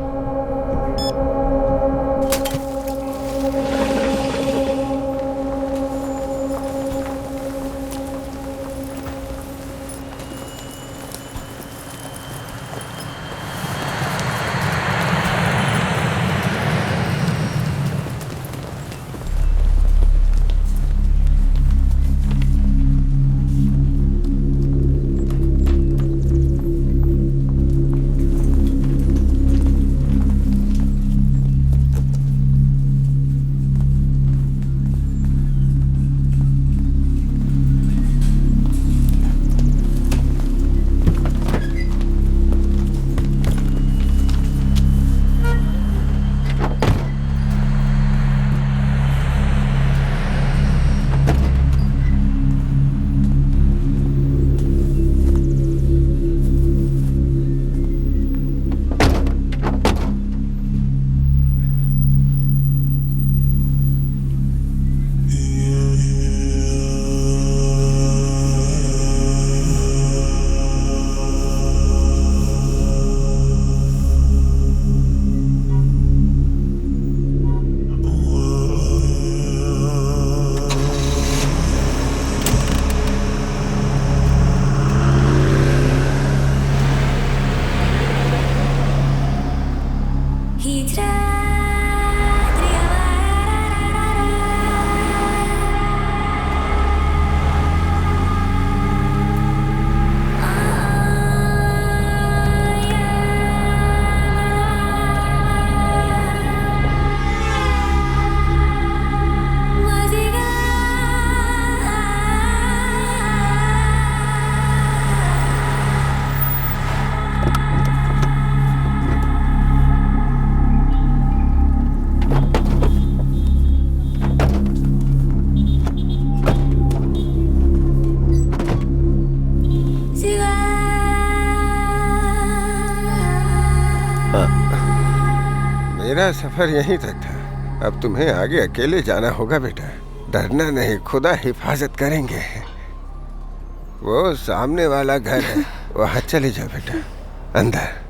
मेरा सफर यहीं तक था। अब तुम्हें आगे अकेले जाना होगा बेटा। डरना नहीं, खुदा हिफाजत करेंगे। वो सामने वाला घर है, वहाँ चले जाओ बेटा, अंदर।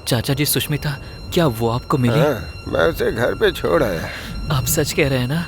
चाचा जी, सुष्मिता, क्या वो आपको मिली? मैं उसे घर पे छोड़ आया। आप सच कह रहे हैं ना?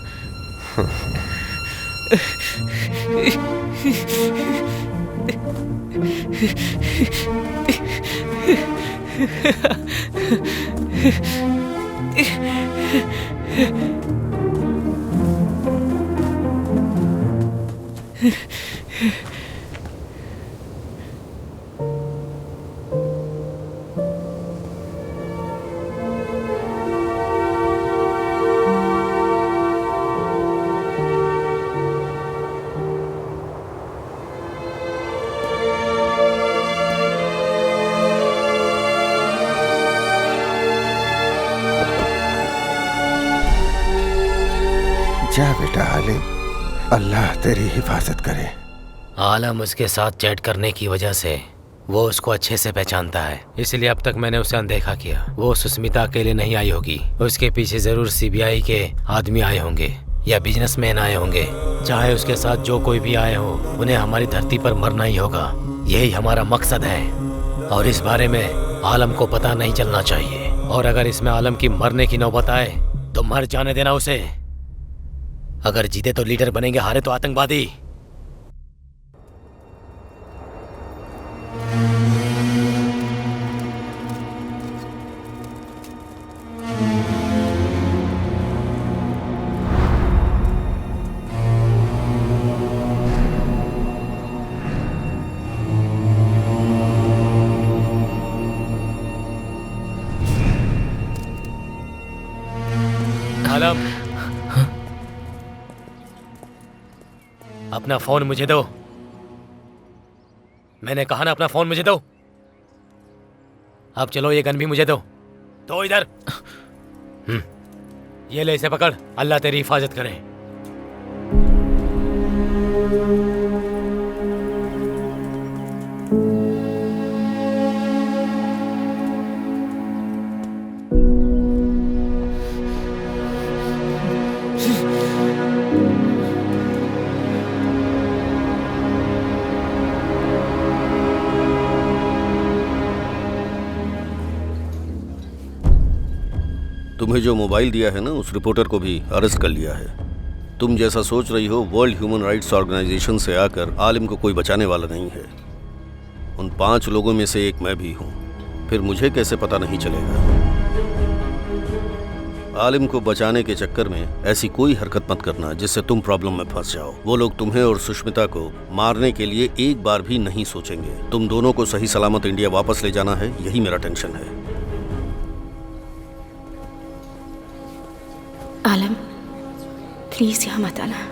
जा बेटा आलिम, अल्लाह तेरी हिफाजत करे। आलम उसके साथ चैट करने की वजह से वो उसको अच्छे से पहचानता है, इसलिए अब तक मैंने उसे अनदेखा किया। वो सुष्मिता अकेले नहीं आई होगी, उसके पीछे जरूर सीबीआई के आदमी आए होंगे या बिजनेसमैन आए होंगे। चाहे उसके साथ जो कोई भी आए हो, उन्हें हमारी धरती पर मरना ही होगा। यही हमारा मकसद है और इस बारे में आलम को पता नहीं चलना चाहिए। और अगर इसमें आलम की मरने की नौबत आए तो मर जाने देना उसे। अगर जीते तो लीडर बनेंगे, हारे तो आतंकवादी। आलम, अपना फोन मुझे दो। मैंने कहा ना, अपना फोन मुझे दो। अब चलो, ये गन भी मुझे दो। तो इधर ये ले, इसे पकड़। अल्लाह तेरी हिफाजत करे। तुम्हें जो मोबाइल दिया है ना, उस रिपोर्टर को भी अरेस्ट कर लिया है। तुम जैसा सोच रही हो, वर्ल्ड ह्यूमन राइट्स ऑर्गेनाइजेशन से आकर आलिम को कोई बचाने वाला नहीं है। उन 5 लोगों में से एक मैं भी हूँ। फिर मुझे कैसे पता नहीं चलेगा? आलिम को बचाने के चक्कर में ऐसी कोई हरकत मत करना जिससे तुम प्रॉब्लम में फंस जाओ। वो लोग तुम्हें और सुष्मिता को मारने के लिए एक बार भी नहीं सोचेंगे। तुम दोनों को सही सलामत इंडिया वापस ले जाना है, यही मेरा टेंशन है। आलम, प्लीज यहाँ मत आना।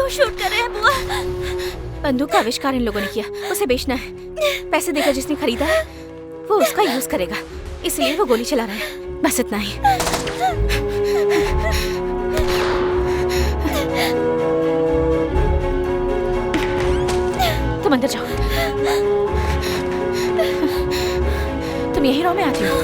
क्यों शूट कर रहे हैं बुआ? बंदूक का आविष्कार इन लोगों ने किया, उसे बेचना है। पैसे देकर जिसने खरीदा है वो उसका यूज करेगा, इसलिए वो गोली चला रहा है। बस इतना ही। तुम अंदर जाओ। तुम यही रो में आती हो?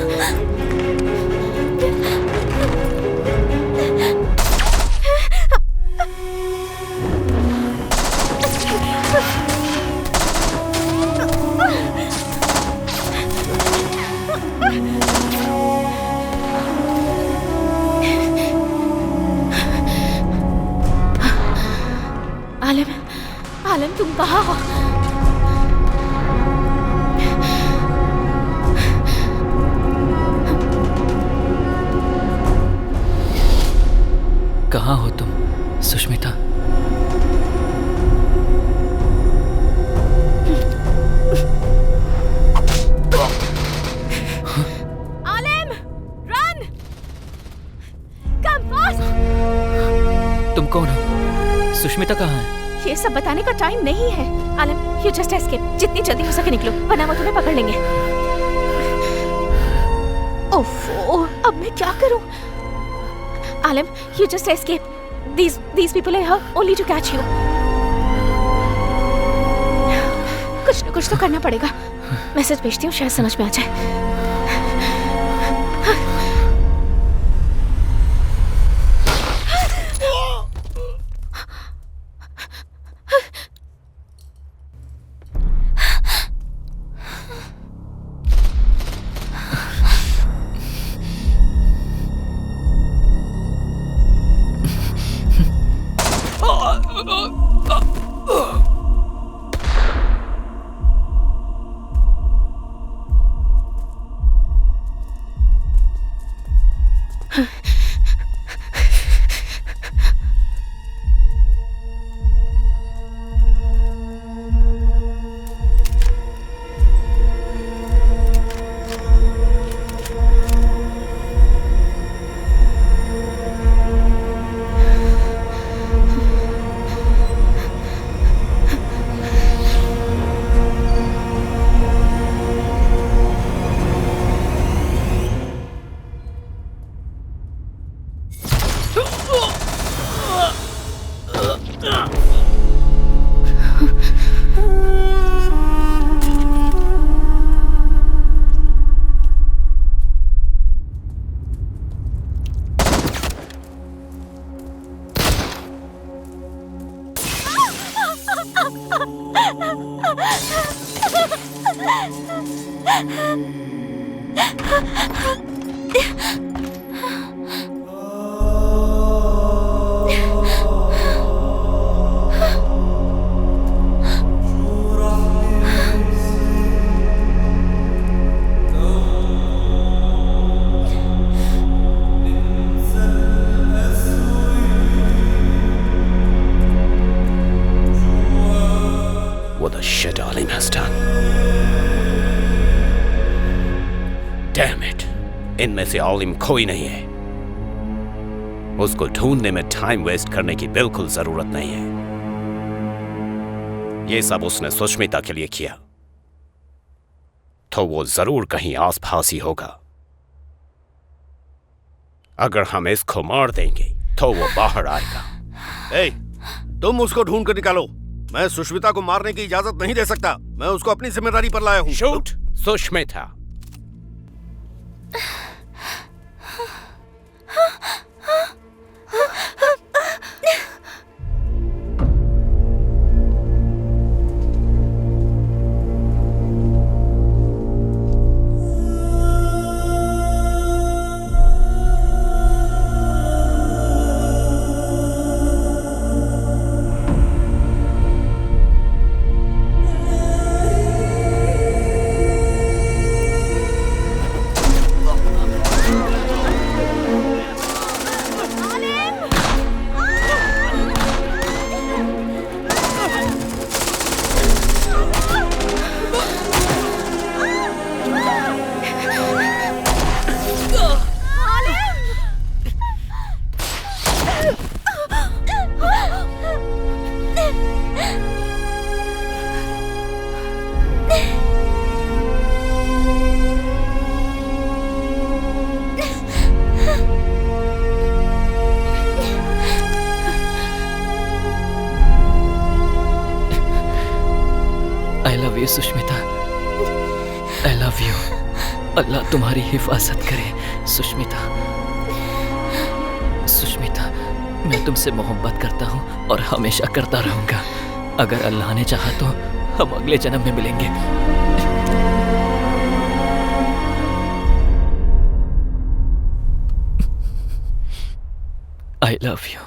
आलम, आलम तुम कहाँ हो? कहाँ हो तुम सुष्मिता? आलम, रन! Come fast! तुम कौन हो? सुष्मिता कहाँ है? ये सब बताने का टाइम नहीं है। आलम, यू जस्ट एस्केप। जितनी जल्दी हो सके निकलो, वरना वो तुम्हें पकड़ लेंगे। ओफो, अब मैं क्या करूं? आलम, you just escape. These people are here only to catch you. कुछ न कुछ तो करना पड़ेगा। मैसेज भेजती हूँ, शायद समझ में आ जाए। What the shit Alim has done? Damn it! इनमें से आलिम कोई नहीं है। उसको ढूंढने में टाइम वेस्ट करने की बिल्कुल जरूरत नहीं है। ये सब उसने सुष्मिता के लिए किया, तो वो जरूर कहीं आसपास ही होगा। अगर हम इसको मार देंगे तो वो बाहर आएगा। ए, तुम उसको ढूंढ कर निकालो। मैं सुष्मिता को मारने की इजाजत नहीं दे सकता। मैं उसको अपनी जिम्मेदारी पर लाया हूँ। Shoot Sushmita. You Sushmita, I love you. Allah तुम्हारी हिफाजत करे सुष्मिता। सुष्मिता, मैं तुमसे मोहब्बत करता हूँ और हमेशा करता रहूंगा। अगर अल्लाह ने चाहा तो हम अगले जन्म में मिलेंगे। आई लव यू।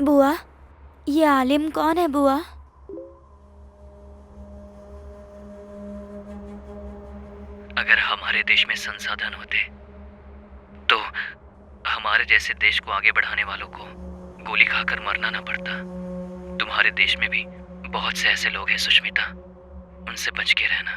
बुआ, ये आलिम कौन है बुआ? अगर हमारे देश में संसाधन होते तो हमारे जैसे देश को आगे बढ़ाने वालों को गोली खाकर मरना ना पड़ता। तुम्हारे देश में भी बहुत से ऐसे लोग हैं सुष्मिता, उनसे बच के रहना।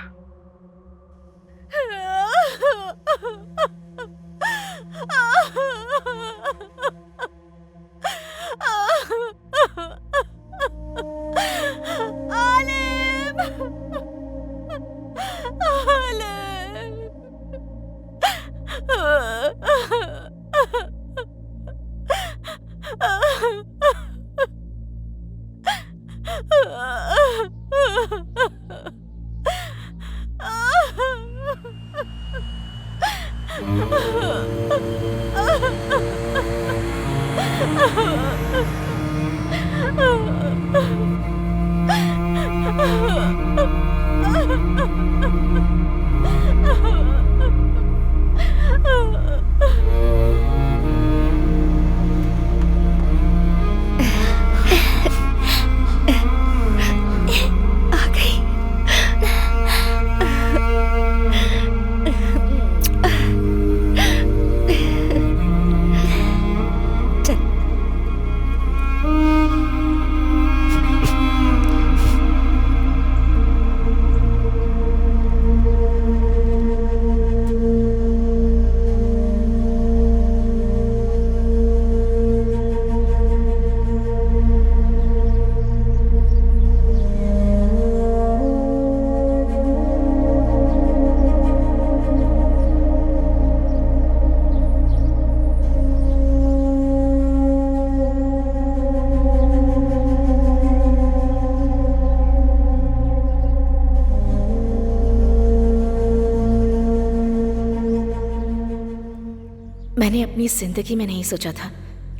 मैंने अपनी जिंदगी में नहीं सोचा था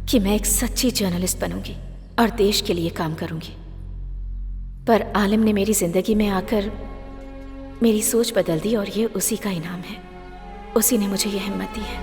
कि मैं एक सच्ची जर्नलिस्ट बनूंगी और देश के लिए काम करूंगी, पर आलिम ने मेरी जिंदगी में आकर मेरी सोच बदल दी और ये उसी का इनाम है। उसी ने मुझे ये हिम्मत दी है।